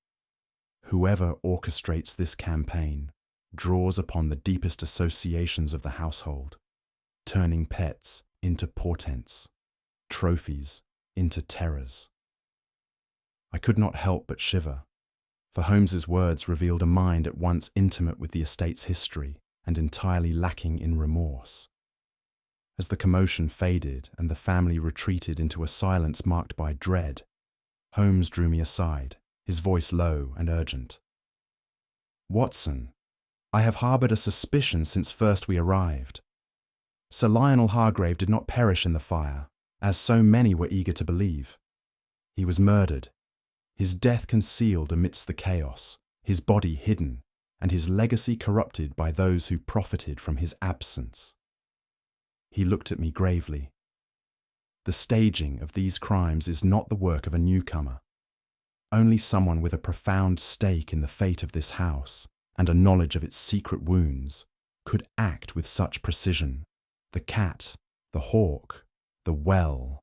"Whoever orchestrates this campaign draws upon the deepest associations of the household, turning pets into portents, trophies into terrors." I could not help but shiver, for Holmes's words revealed a mind at once intimate with the estate's history and entirely lacking in remorse. As the commotion faded and the family retreated into a silence marked by dread, Holmes drew me aside, his voice low and urgent. "Watson, I have harboured a suspicion since first we arrived. Sir Lionel Hargrave did not perish in the fire, as so many were eager to believe. He was murdered, his death concealed amidst the chaos, his body hidden, and his legacy corrupted by those who profited from his absence." He looked at me gravely. The staging of these crimes is not the work of a newcomer. Only someone with a profound stake in the fate of this house and a knowledge of its secret wounds could act with such precision. The cat, the hawk, the well,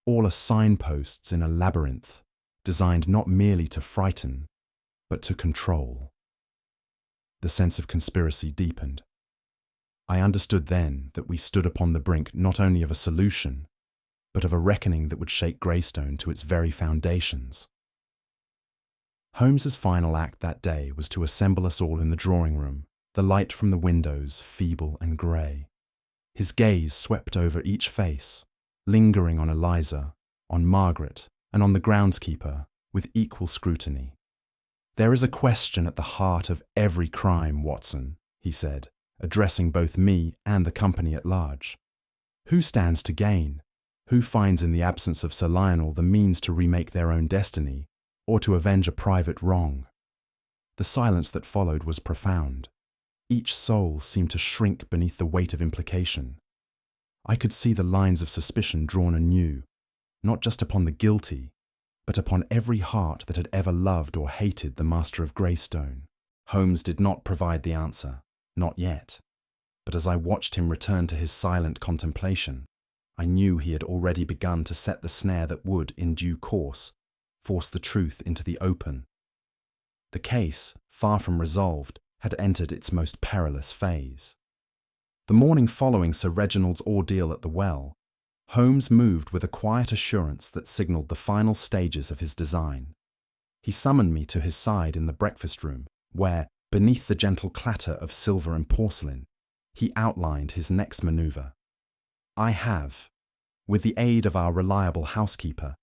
all are signposts in a labyrinth designed not merely to frighten, but to control. The sense of conspiracy deepened. I understood then that we stood upon the brink not only of a solution, but of a reckoning that would shake Greystone to its very foundations. Holmes's final act that day was to assemble us all in the drawing room, the light from the windows feeble and grey. His gaze swept over each face, lingering on Eliza, on Margaret, and on the groundskeeper with equal scrutiny. "There is a question at the heart of every crime, Watson," he said, addressing both me and the company at large. "Who stands to gain? Who finds in the absence of Sir Lionel the means to remake their own destiny, or to avenge a private wrong?" The silence that followed was profound. Each soul seemed to shrink beneath the weight of implication. I could see the lines of suspicion drawn anew, not just upon the guilty, but upon every heart that had ever loved or hated the Master of Greystone. Holmes did not provide the answer, not yet. But as I watched him return to his silent contemplation, I knew he had already begun to set the snare that would, in due course, force the truth into the open. The case, far from resolved, had entered its most perilous phase. The morning following Sir Reginald's ordeal at the well, Holmes moved with a quiet assurance that signalled the final stages of his design. He summoned me to his side in the breakfast room, where, beneath the gentle clatter of silver and porcelain, he outlined his next manoeuvre. "I have, with the aid of our reliable housekeeper,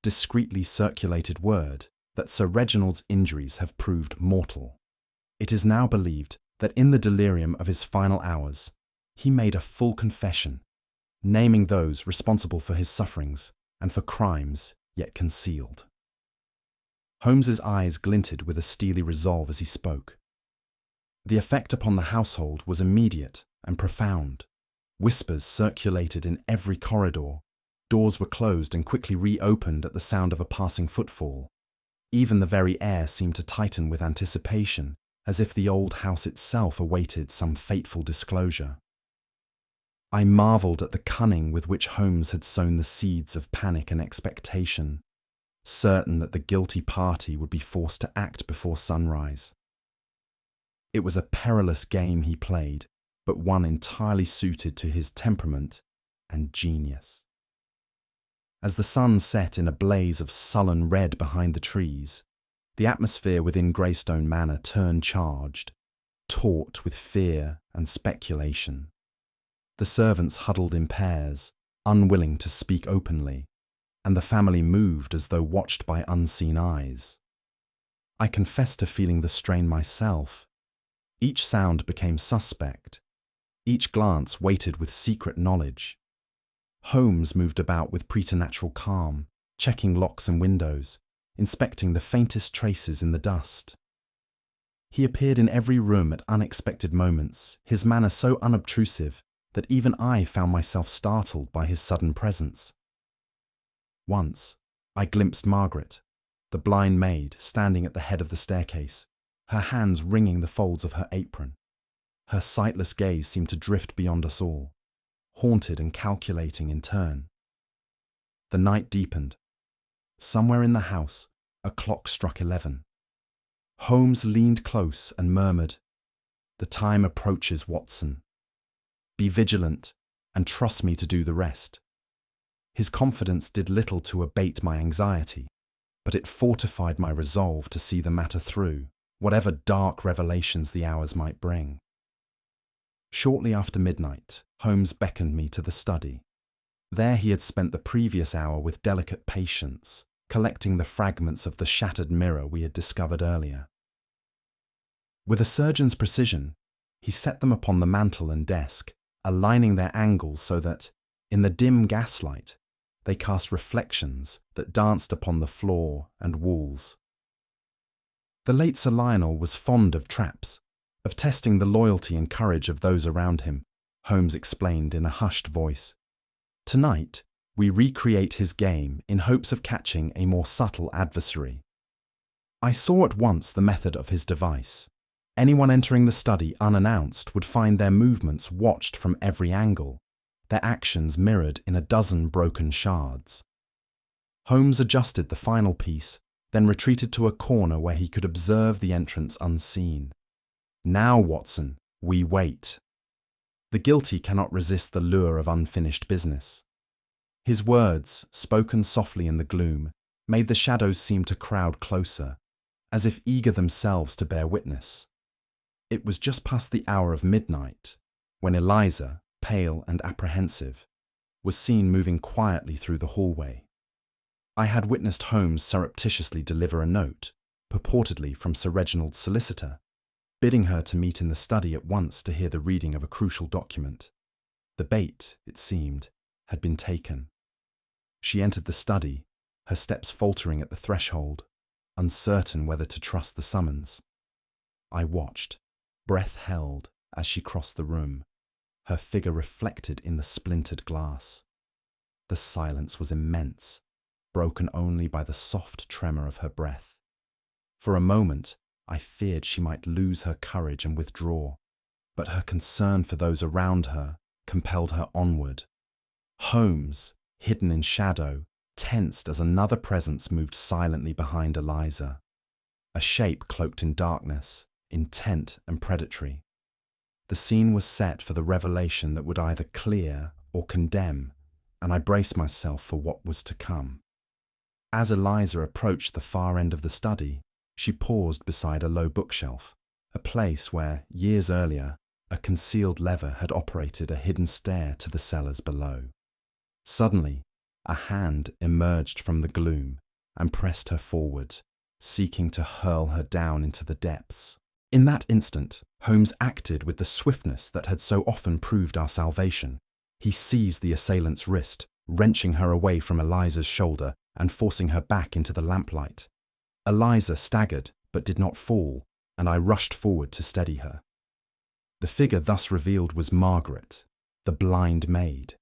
discreetly circulated word that Sir Reginald's injuries have proved mortal. It is now believed that in the delirium of his final hours, he made a full confession, naming those responsible for his sufferings and for crimes yet concealed." Holmes's eyes glinted with a steely resolve as he spoke. The effect upon the household was immediate and profound. Whispers circulated in every corridor. Doors were closed and quickly reopened at the sound of a passing footfall. Even the very air seemed to tighten with anticipation, as if the old house itself awaited some fateful disclosure. I marvelled at the cunning with which Holmes had sown the seeds of panic and expectation, certain that the guilty party would be forced to act before sunrise. It was a perilous game he played, but one entirely suited to his temperament and genius. As the sun set in a blaze of sullen red behind the trees, the atmosphere within Greystone Manor turned charged, taut with fear and speculation. The servants huddled in pairs, unwilling to speak openly, and the family moved as though watched by unseen eyes. I confess to feeling the strain myself. Each sound became suspect. Each glance weighted with secret knowledge. Holmes moved about with preternatural calm, checking locks and windows, inspecting the faintest traces in the dust. He appeared in every room at unexpected moments, his manner so unobtrusive that even I found myself startled by his sudden presence. Once, I glimpsed Margaret, the blind maid, standing at the head of the staircase, her hands wringing the folds of her apron. Her sightless gaze seemed to drift beyond us all, haunted and calculating in turn. The night deepened. Somewhere in the house, a clock struck 11. Holmes leaned close and murmured, "The time approaches, Watson. Be vigilant and trust me to do the rest." His confidence did little to abate my anxiety, but it fortified my resolve to see the matter through, whatever dark revelations the hours might bring. Shortly after midnight, Holmes beckoned me to the study. There he had spent the previous hour with delicate patience, collecting the fragments of the shattered mirror we had discovered earlier. With a surgeon's precision, he set them upon the mantel and desk, aligning their angles so that, in the dim gaslight, they cast reflections that danced upon the floor and walls. The late Sir Lionel was fond of traps, of testing the loyalty and courage of those around him, Holmes explained in a hushed voice. Tonight, we recreate his game in hopes of catching a more subtle adversary. I saw at once the method of his device. Anyone entering the study unannounced would find their movements watched from every angle, their actions mirrored in a dozen broken shards. Holmes adjusted the final piece, then retreated to a corner where he could observe the entrance unseen. Now, Watson, we wait. The guilty cannot resist the lure of unfinished business. His words, spoken softly in the gloom, made the shadows seem to crowd closer, as if eager themselves to bear witness. It was just past the hour of midnight, when Eliza, pale and apprehensive, was seen moving quietly through the hallway. I had witnessed Holmes surreptitiously deliver a note, purportedly from Sir Reginald's solicitor, bidding her to meet in the study at once to hear the reading of a crucial document. The bait, it seemed, had been taken. She entered the study, her steps faltering at the threshold, uncertain whether to trust the summons. I watched, breath held, as she crossed the room, her figure reflected in the splintered glass. The silence was immense, broken only by the soft tremor of her breath. For a moment, I feared she might lose her courage and withdraw, but her concern for those around her compelled her onward. Holmes, hidden in shadow, tensed as another presence moved silently behind Eliza, a shape cloaked in darkness, intent and predatory. The scene was set for the revelation that would either clear or condemn, and I braced myself for what was to come. As Eliza approached the far end of the study, she paused beside a low bookshelf, a place where, years earlier, a concealed lever had operated a hidden stair to the cellars below. Suddenly, a hand emerged from the gloom and pressed her forward, seeking to hurl her down into the depths. In that instant, Holmes acted with the swiftness that had so often proved our salvation. He seized the assailant's wrist, wrenching her away from Eliza's shoulder and forcing her back into the lamplight. Eliza staggered but did not fall, and I rushed forward to steady her. The figure thus revealed was Margaret, the blind maid,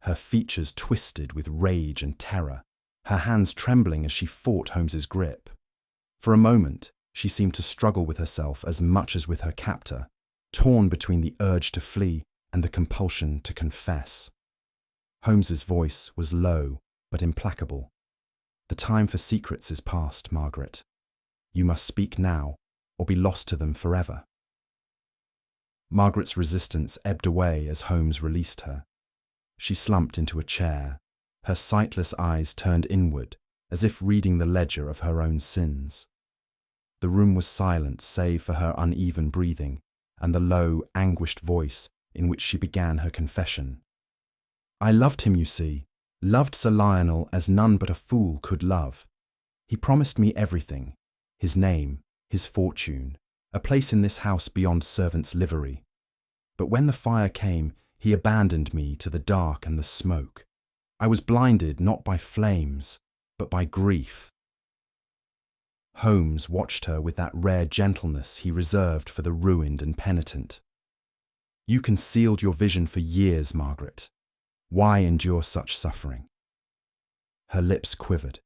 her features twisted with rage and terror, her hands trembling as she fought Holmes's grip. For a moment, she seemed to struggle with herself as much as with her captor, torn between the urge to flee and the compulsion to confess. Holmes's voice was low but implacable. "The time for secrets is past, Margaret. You must speak now, or be lost to them forever." Margaret's resistance ebbed away as Holmes released her. She slumped into a chair, her sightless eyes turned inward, as if reading the ledger of her own sins. The room was silent save for her uneven breathing and the low, anguished voice in which she began her confession. "I loved him, you see, loved Sir Lionel as none but a fool could love. He promised me everything, his name, his fortune, a place in this house beyond servant's livery. But when the fire came, he abandoned me to the dark and the smoke. I was blinded not by flames, but by grief." Holmes watched her with that rare gentleness he reserved for the ruined and penitent. "You concealed your vision for years, Margaret. Why endure such suffering?" Her lips quivered.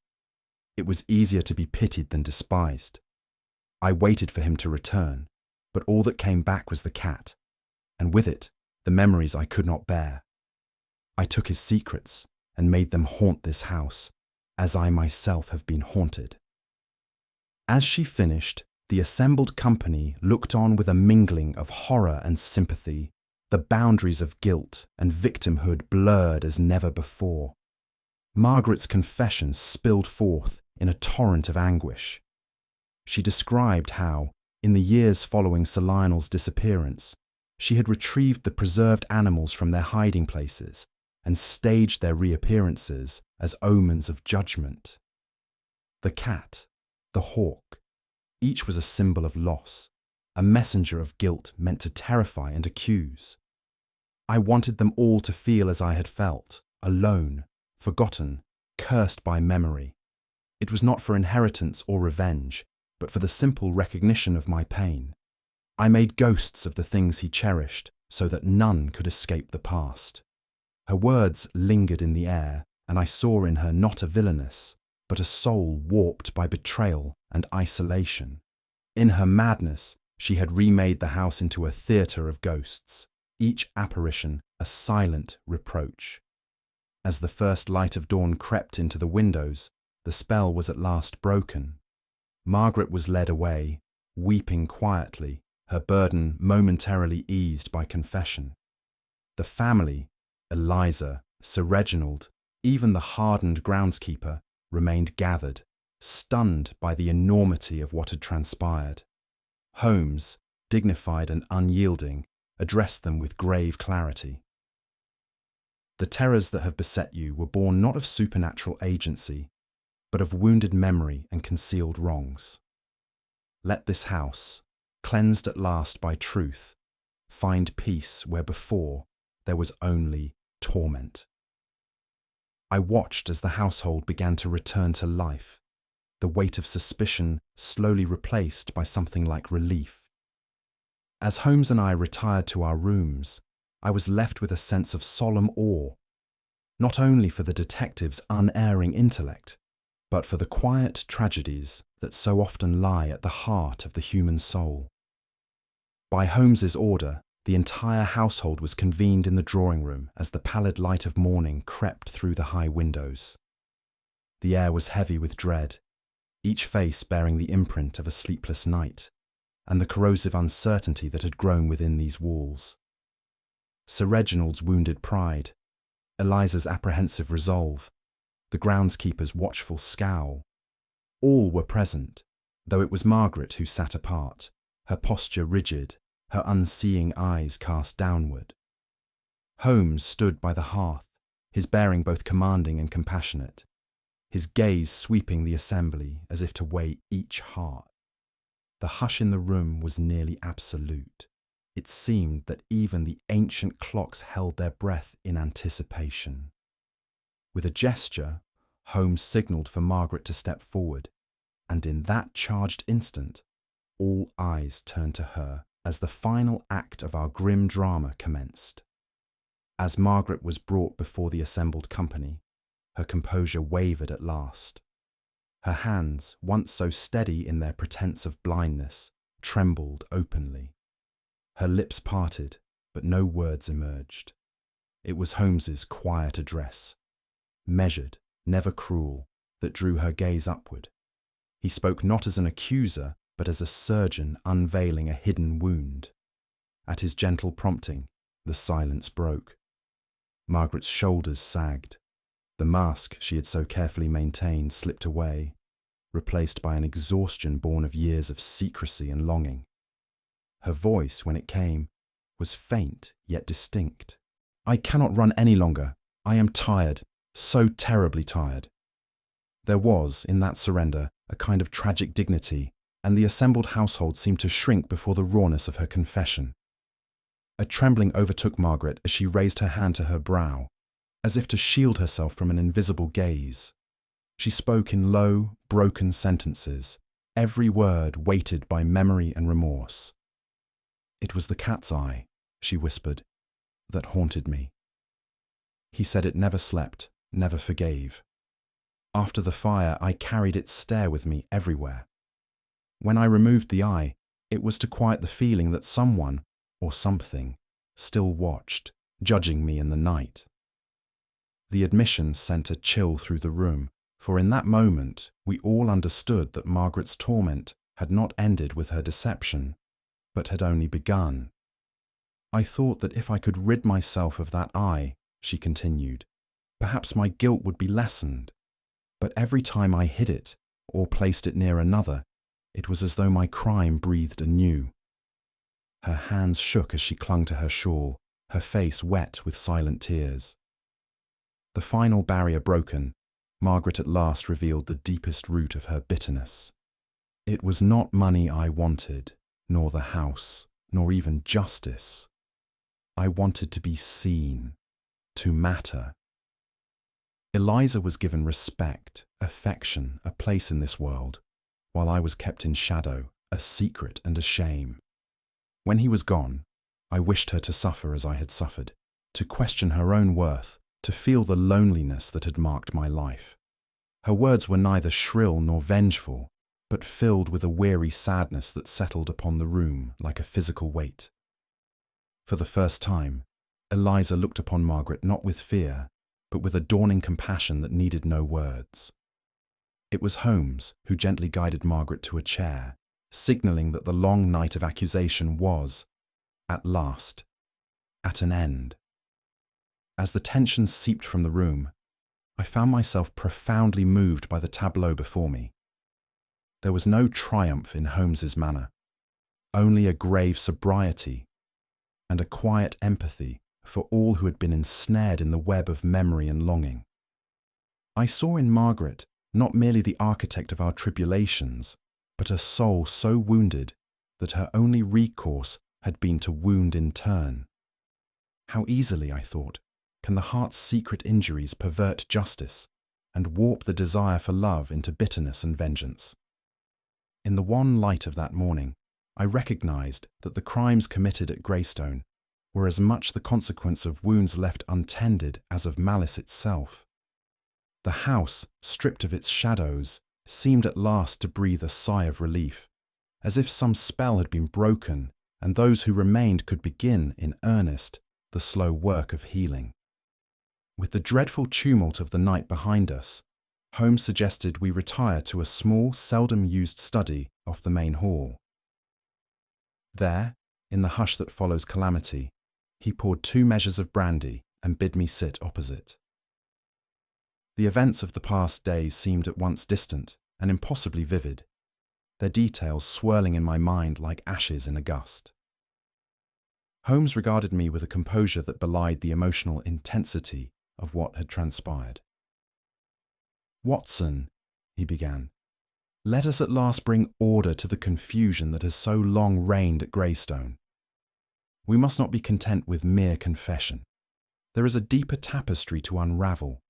It was easier to be pitied than despised. I waited for him to return, but all that came back was the cat, and with it, the memories I could not bear. I took his secrets and made them haunt this house, as I myself have been haunted. As she finished, the assembled company looked on with a mingling of horror and sympathy, the boundaries of guilt and victimhood blurred as never before. Margaret's confession spilled forth in a torrent of anguish. She described how, in the years following Sir Lionel's disappearance, she had retrieved the preserved animals from their hiding places and staged their reappearances as omens of judgment. The cat, the hawk, each was a symbol of loss, a messenger of guilt meant to terrify and accuse. I wanted them all to feel as I had felt, alone, forgotten, cursed by memory. It was not for inheritance or revenge, but for the simple recognition of my pain. I made ghosts of the things he cherished, so that none could escape the past. Her words lingered in the air, and I saw in her not a villainess, but a soul warped by betrayal and isolation. In her madness, she had remade the house into a theatre of ghosts, each apparition a silent reproach. As the first light of dawn crept into the windows, the spell was at last broken. Margaret was led away, weeping quietly, her burden momentarily eased by confession. The family, Eliza, Sir Reginald, even the hardened groundskeeper, remained gathered, stunned by the enormity of what had transpired. Holmes, dignified and unyielding, addressed them with grave clarity. The terrors that have beset you were born not of supernatural agency, but of wounded memory and concealed wrongs. Let this house, cleansed at last by truth, find peace where before there was only torment. I watched as the household began to return to life, the weight of suspicion slowly replaced by something like relief. As Holmes and I retired to our rooms, I was left with a sense of solemn awe, not only for the detective's unerring intellect, but for the quiet tragedies that so often lie at the heart of the human soul. By Holmes's order, the entire household was convened in the drawing room as the pallid light of morning crept through the high windows. The air was heavy with dread, each face bearing the imprint of a sleepless night, and the corrosive uncertainty that had grown within these walls. Sir Reginald's wounded pride, Eliza's apprehensive resolve, the groundskeeper's watchful scowl, all were present, though it was Margaret who sat apart, her posture rigid, her unseeing eyes cast downward. Holmes stood by the hearth, his bearing both commanding and compassionate, his gaze sweeping the assembly as if to weigh each heart. The hush in the room was nearly absolute. It seemed that even the ancient clocks held their breath in anticipation. With a gesture, Holmes signalled for Margaret to step forward, and in that charged instant, all eyes turned to her as the final act of our grim drama commenced. As Margaret was brought before the assembled company, her composure wavered at last. Her hands, once so steady in their pretence of blindness, trembled openly. Her lips parted, but no words emerged. It was Holmes's quiet address, measured, never cruel, that drew her gaze upward. He spoke not as an accuser, but as a surgeon unveiling a hidden wound. At his gentle prompting, the silence broke. Margaret's shoulders sagged. The mask she had so carefully maintained slipped away, replaced by an exhaustion born of years of secrecy and longing. Her voice, when it came, was faint yet distinct. "I cannot run any longer. I am tired, so terribly tired." There was, in that surrender, a kind of tragic dignity, and the assembled household seemed to shrink before the rawness of her confession. A trembling overtook Margaret as she raised her hand to her brow, as if to shield herself from an invisible gaze. She spoke in low, broken sentences, every word weighted by memory and remorse. "It was the cat's eye," she whispered, "that haunted me. He said it never slept, never forgave. After the fire, I carried its stare with me everywhere. When I removed the eye, it was to quiet the feeling that someone, or something, still watched, judging me in the night." The admission sent a chill through the room, for in that moment we all understood that Margaret's torment had not ended with her deception, but had only begun. "I thought that if I could rid myself of that eye," she continued, "perhaps my guilt would be lessened. But every time I hid it, or placed it near another, it was as though my crime breathed anew." Her hands shook as she clung to her shawl, her face wet with silent tears. The final barrier broken, Margaret at last revealed the deepest root of her bitterness. "It was not money I wanted, nor the house, nor even justice. I wanted to be seen, to matter." Eliza was given respect, affection, a place in this world, while I was kept in shadow, a secret and a shame. When he was gone, I wished her to suffer as I had suffered, to question her own worth, to feel the loneliness that had marked my life. Her words were neither shrill nor vengeful, but filled with a weary sadness that settled upon the room like a physical weight. For the first time, Eliza looked upon Margaret not with fear, but with a dawning compassion that needed no words. It was Holmes who gently guided Margaret to a chair, signalling that the long night of accusation was, at last, at an end. As the tension seeped from the room, I found myself profoundly moved by the tableau before me. There was no triumph in Holmes's manner, only a grave sobriety and a quiet empathy for all who had been ensnared in the web of memory and longing. I saw in Margaret not merely the architect of our tribulations, but a soul so wounded that her only recourse had been to wound in turn. How easily, I thought, can the heart's secret injuries pervert justice and warp the desire for love into bitterness and vengeance. In the wan light of that morning, I recognized that the crimes committed at Greystone were as much the consequence of wounds left untended as of malice itself. The house, stripped of its shadows, seemed at last to breathe a sigh of relief, as if some spell had been broken and those who remained could begin, in earnest, the slow work of healing. With the dreadful tumult of the night behind us, Holmes suggested we retire to a small, seldom-used study off the main hall. There, in the hush that follows calamity, he poured 2 measures of brandy and bid me sit opposite. The events of the past days seemed at once distant and impossibly vivid, their details swirling in my mind like ashes in a gust. Holmes regarded me with a composure that belied the emotional intensity of what had transpired. "Watson," he began, "let us at last bring order to the confusion that has so long reigned at Greystone. We must not be content with mere confession. There is a deeper tapestry to unravel,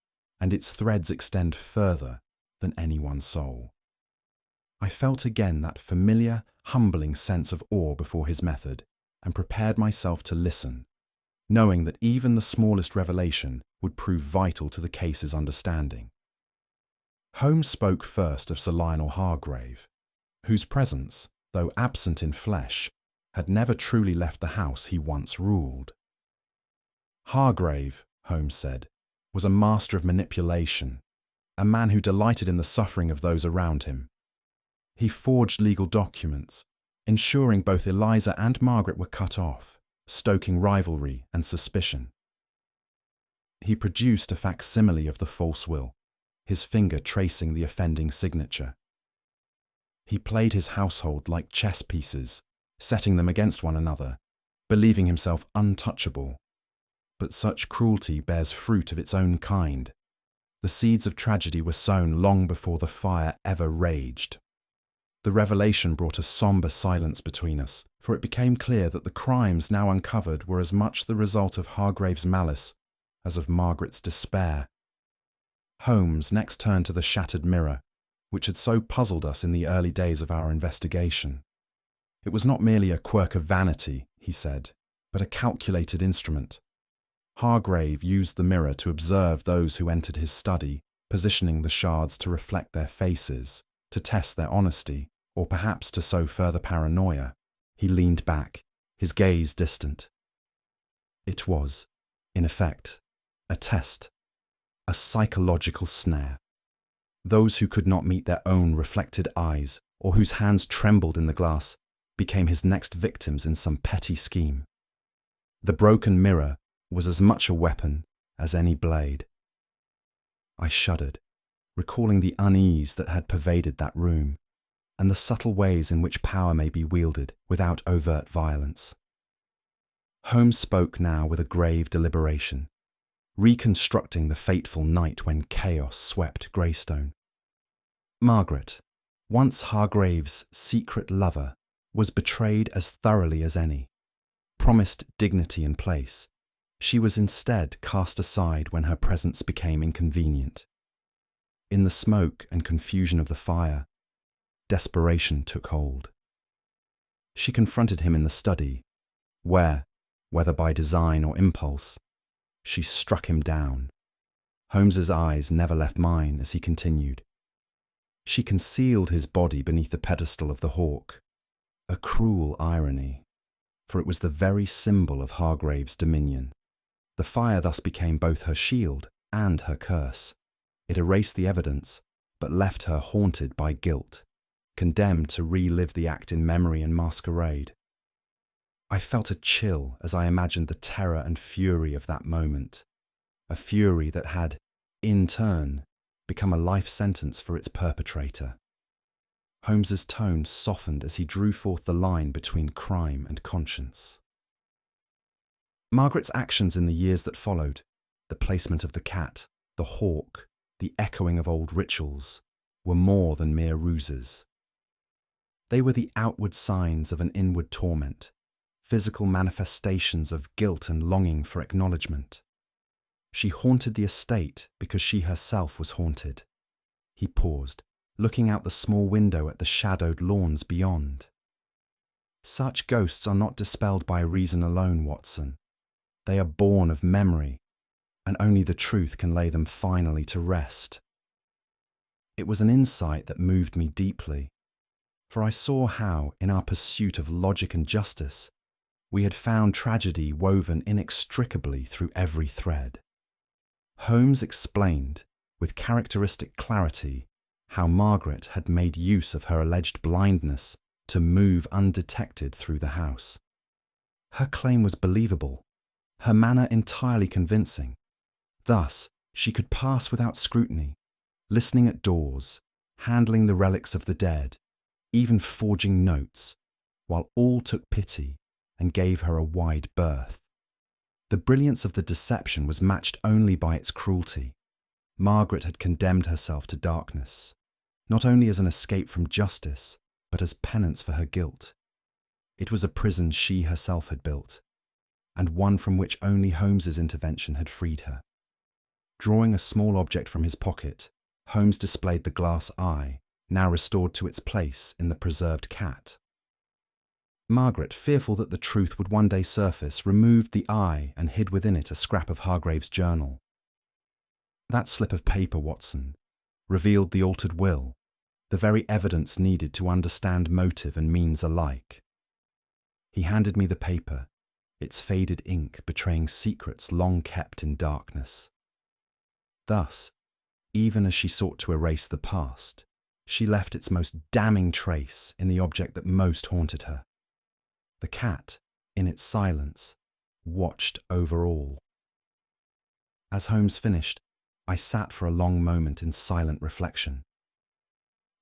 and its threads extend further than any one soul." I felt again that familiar, humbling sense of awe before his method, and prepared myself to listen, knowing that even the smallest revelation would prove vital to the case's understanding. Holmes spoke first of Sir Lionel Hargreaves, whose presence, though absent in flesh, had never truly left the house he once ruled. Hargreaves, Holmes said, was a master of manipulation, a man who delighted in the suffering of those around him. He forged legal documents, ensuring both Eliza and Margaret were cut off, stoking rivalry and suspicion. He produced a facsimile of the false will, his finger tracing the offending signature. He played his household like chess pieces, setting them against one another, believing himself untouchable. But such cruelty bears fruit of its own kind. The seeds of tragedy were sown long before the fire ever raged. The revelation brought a sombre silence between us, for it became clear that the crimes now uncovered were as much the result of Hargreaves' malice as of Margaret's despair. Holmes next turned to the shattered mirror, which had so puzzled us in the early days of our investigation. It was not merely a quirk of vanity, he said, but a calculated instrument. Hargreaves used the mirror to observe those who entered his study, positioning the shards to reflect their faces, to test their honesty, or perhaps to sow further paranoia. He leaned back, his gaze distant. It was, in effect, a test, a psychological snare. Those who could not meet their own reflected eyes, or whose hands trembled in the glass, became his next victims in some petty scheme. The broken mirror was as much a weapon as any blade. I shuddered, recalling the unease that had pervaded that room, and the subtle ways in which power may be wielded without overt violence. Holmes spoke now with a grave deliberation, reconstructing the fateful night when chaos swept Greystone. Margaret, once Hargreaves' secret lover, was betrayed as thoroughly as any. Promised dignity and place, she was instead cast aside when her presence became inconvenient. In the smoke and confusion of the fire, desperation took hold. She confronted him in the study, where, whether by design or impulse. She struck him down. Holmes's eyes never left mine as he continued. She concealed his body beneath the pedestal of the hawk. A cruel irony, for it was the very symbol of Hargreaves' dominion. The fire thus became both her shield and her curse. It erased the evidence, but left her haunted by guilt, condemned to relive the act in memory and masquerade. I felt a chill as I imagined the terror and fury of that moment, a fury that had, in turn, become a life sentence for its perpetrator. Holmes's tone softened as he drew forth the line between crime and conscience. Margaret's actions in the years that followed, the placement of the cat, the hawk, the echoing of old rituals, were more than mere ruses. They were the outward signs of an inward torment, physical manifestations of guilt and longing for acknowledgement. She haunted the estate because she herself was haunted. He paused, looking out the small window at the shadowed lawns beyond. Such ghosts are not dispelled by reason alone, Watson. They are born of memory, and only the truth can lay them finally to rest. It was an insight that moved me deeply, for I saw how, in our pursuit of logic and justice, we had found tragedy woven inextricably through every thread. Holmes explained, with characteristic clarity, how Margaret had made use of her alleged blindness to move undetected through the house. Her claim was believable, her manner entirely convincing. Thus, she could pass without scrutiny, listening at doors, handling the relics of the dead, even forging notes, while all took pity and gave her a wide berth. The brilliance of the deception was matched only by its cruelty. Margaret had condemned herself to darkness, not only as an escape from justice, but as penance for her guilt. It was a prison she herself had built, and one from which only Holmes's intervention had freed her. Drawing a small object from his pocket, Holmes displayed the glass eye, now restored to its place in the preserved cat. Margaret, fearful that the truth would one day surface, removed the eye and hid within it a scrap of Hargreaves' journal. That slip of paper, Watson, revealed the altered will, the very evidence needed to understand motive and means alike. He handed me the paper, its faded ink betraying secrets long kept in darkness. Thus, even as she sought to erase the past, she left its most damning trace in the object that most haunted her. The cat, in its silence, watched over all. As Holmes finished, I sat for a long moment in silent reflection.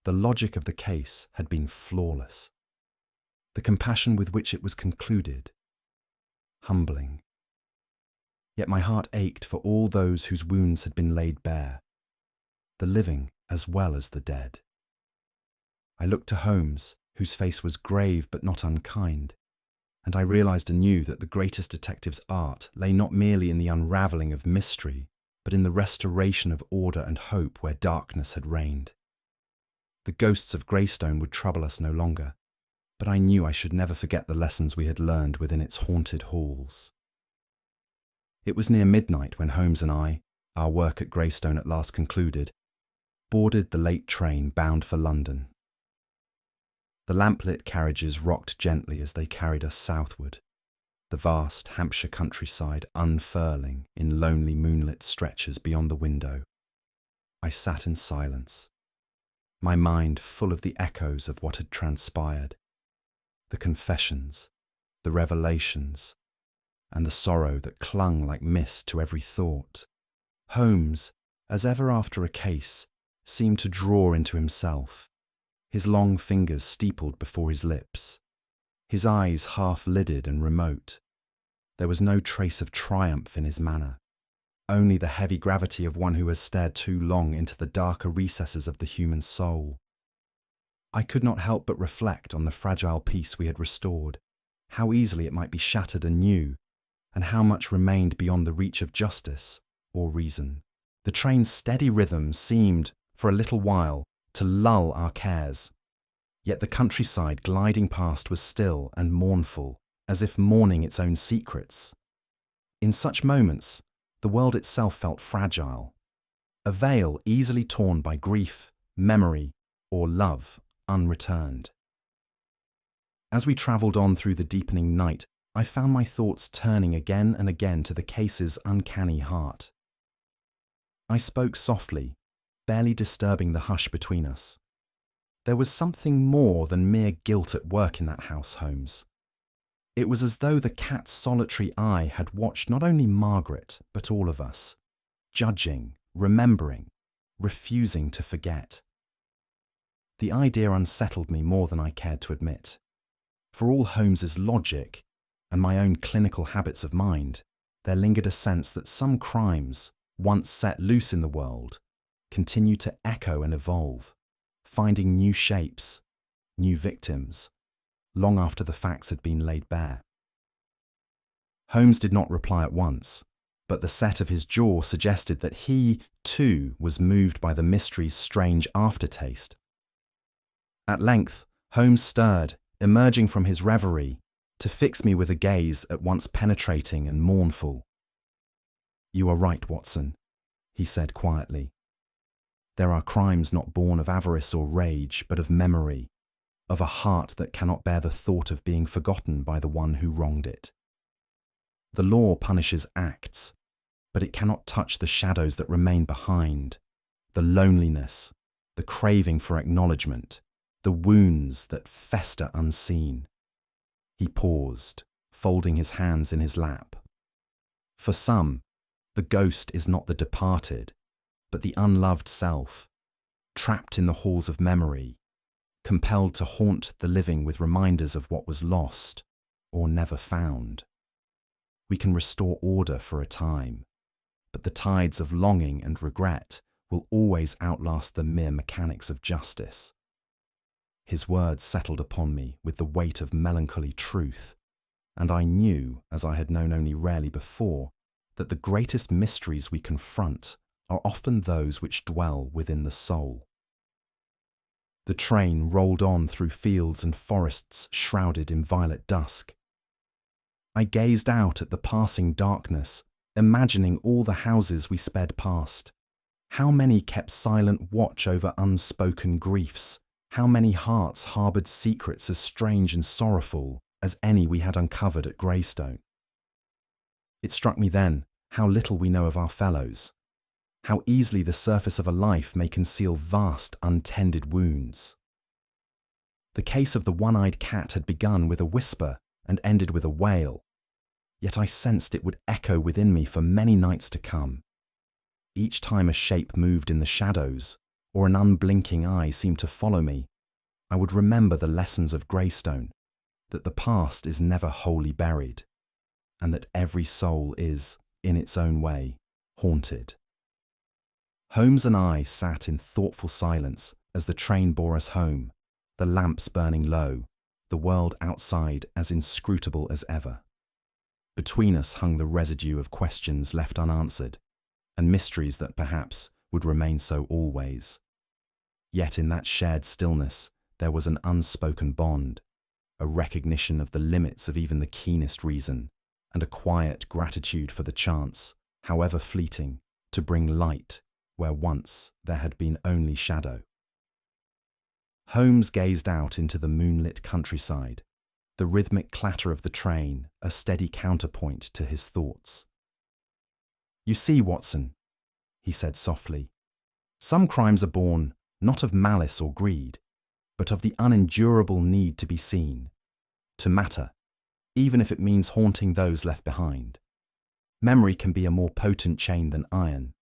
The logic of the case had been flawless. The compassion with which it was concluded, humbling. Yet my heart ached for all those whose wounds had been laid bare, the living as well as the dead. I looked to Holmes, whose face was grave but not unkind, and I realized anew that the greatest detective's art lay not merely in the unravelling of mystery, but in the restoration of order and hope where darkness had reigned. The ghosts of Greystone would trouble us no longer, but I knew I should never forget the lessons we had learned within its haunted halls. It was near midnight when Holmes and I, our work at Greystone at last concluded, boarded the late train bound for London. The lamplit carriages rocked gently as they carried us southward, the vast Hampshire countryside unfurling in lonely moonlit stretches beyond the window. I sat in silence, my mind full of the echoes of what had transpired, the confessions, the revelations, and the sorrow that clung like mist to every thought. Holmes, as ever after a case, seemed to draw into himself, his long fingers steepled before his lips, his eyes half-lidded and remote. There was no trace of triumph in his manner, only the heavy gravity of one who has stared too long into the darker recesses of the human soul. I could not help but reflect on the fragile peace we had restored, how easily it might be shattered anew, and how much remained beyond the reach of justice or reason. The train's steady rhythm seemed, for a little while, to lull our cares. Yet the countryside gliding past was still and mournful, as if mourning its own secrets. In such moments, the world itself felt fragile, a veil easily torn by grief, memory, or love unreturned. As we travelled on through the deepening night, I found my thoughts turning again and again to the case's uncanny heart. I spoke softly, barely disturbing the hush between us. There was something more than mere guilt at work in that house, Holmes. It was as though the cat's solitary eye had watched not only Margaret, but all of us, judging, remembering, refusing to forget. The idea unsettled me more than I cared to admit. For all Holmes's logic and my own clinical habits of mind, there lingered a sense that some crimes, once set loose in the world, continue to echo and evolve, finding new shapes, new victims, long after the facts had been laid bare. Holmes did not reply at once, but the set of his jaw suggested that he, too, was moved by the mystery's strange aftertaste. At length, Holmes stirred, emerging from his reverie, to fix me with a gaze at once penetrating and mournful. "You are right, Watson," he said quietly. "There are crimes not born of avarice or rage, but of memory, of a heart that cannot bear the thought of being forgotten by the one who wronged it. The law punishes acts, but it cannot touch the shadows that remain behind, the loneliness, the craving for acknowledgement, the wounds that fester unseen." He paused, folding his hands in his lap. For some, the ghost is not the departed, but the unloved self, trapped in the halls of memory, compelled to haunt the living with reminders of what was lost or never found. We can restore order for a time, but the tides of longing and regret will always outlast the mere mechanics of justice. His words settled upon me with the weight of melancholy truth, and I knew, as I had known only rarely before, that the greatest mysteries we confront are often those which dwell within the soul. The train rolled on through fields and forests shrouded in violet dusk. I gazed out at the passing darkness, imagining all the houses we sped past. How many kept silent watch over unspoken griefs? How many hearts harboured secrets as strange and sorrowful as any we had uncovered at Greystone? It struck me then how little we know of our fellows, how easily the surface of a life may conceal vast untended wounds. The case of the one-eyed cat had begun with a whisper and ended with a wail, yet I sensed it would echo within me for many nights to come. Each time a shape moved in the shadows, or an unblinking eye seemed to follow me, I would remember the lessons of Greystone, that the past is never wholly buried, and that every soul is, in its own way, haunted. Holmes and I sat in thoughtful silence as the train bore us home, the lamps burning low, the world outside as inscrutable as ever. Between us hung the residue of questions left unanswered, and mysteries that perhaps would remain so always. Yet in that shared stillness there was an unspoken bond, a recognition of the limits of even the keenest reason, and a quiet gratitude for the chance, however fleeting, to bring light where once there had been only shadow. Holmes gazed out into the moonlit countryside, the rhythmic clatter of the train a steady counterpoint to his thoughts. "You see, Watson," he said softly, "some crimes are born not of malice or greed, but of the unendurable need to be seen, to matter, even if it means haunting those left behind. Memory can be a more potent chain than iron,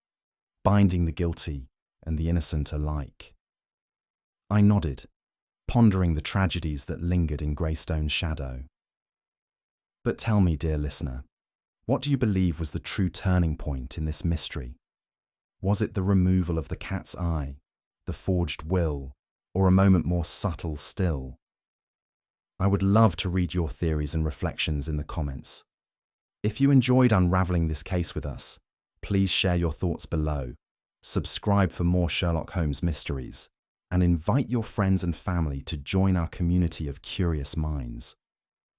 binding the guilty and the innocent alike." I nodded, pondering the tragedies that lingered in Greystone's shadow. "But tell me, dear listener, what do you believe was the true turning point in this mystery? Was it the removal of the cat's eye, the forged will, or a moment more subtle still? I would love to read your theories and reflections in the comments. If you enjoyed unravelling this case with us, please share your thoughts below, subscribe for more Sherlock Holmes mysteries, and invite your friends and family to join our community of curious minds.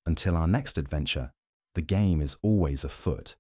until our next adventure, the game is always afoot.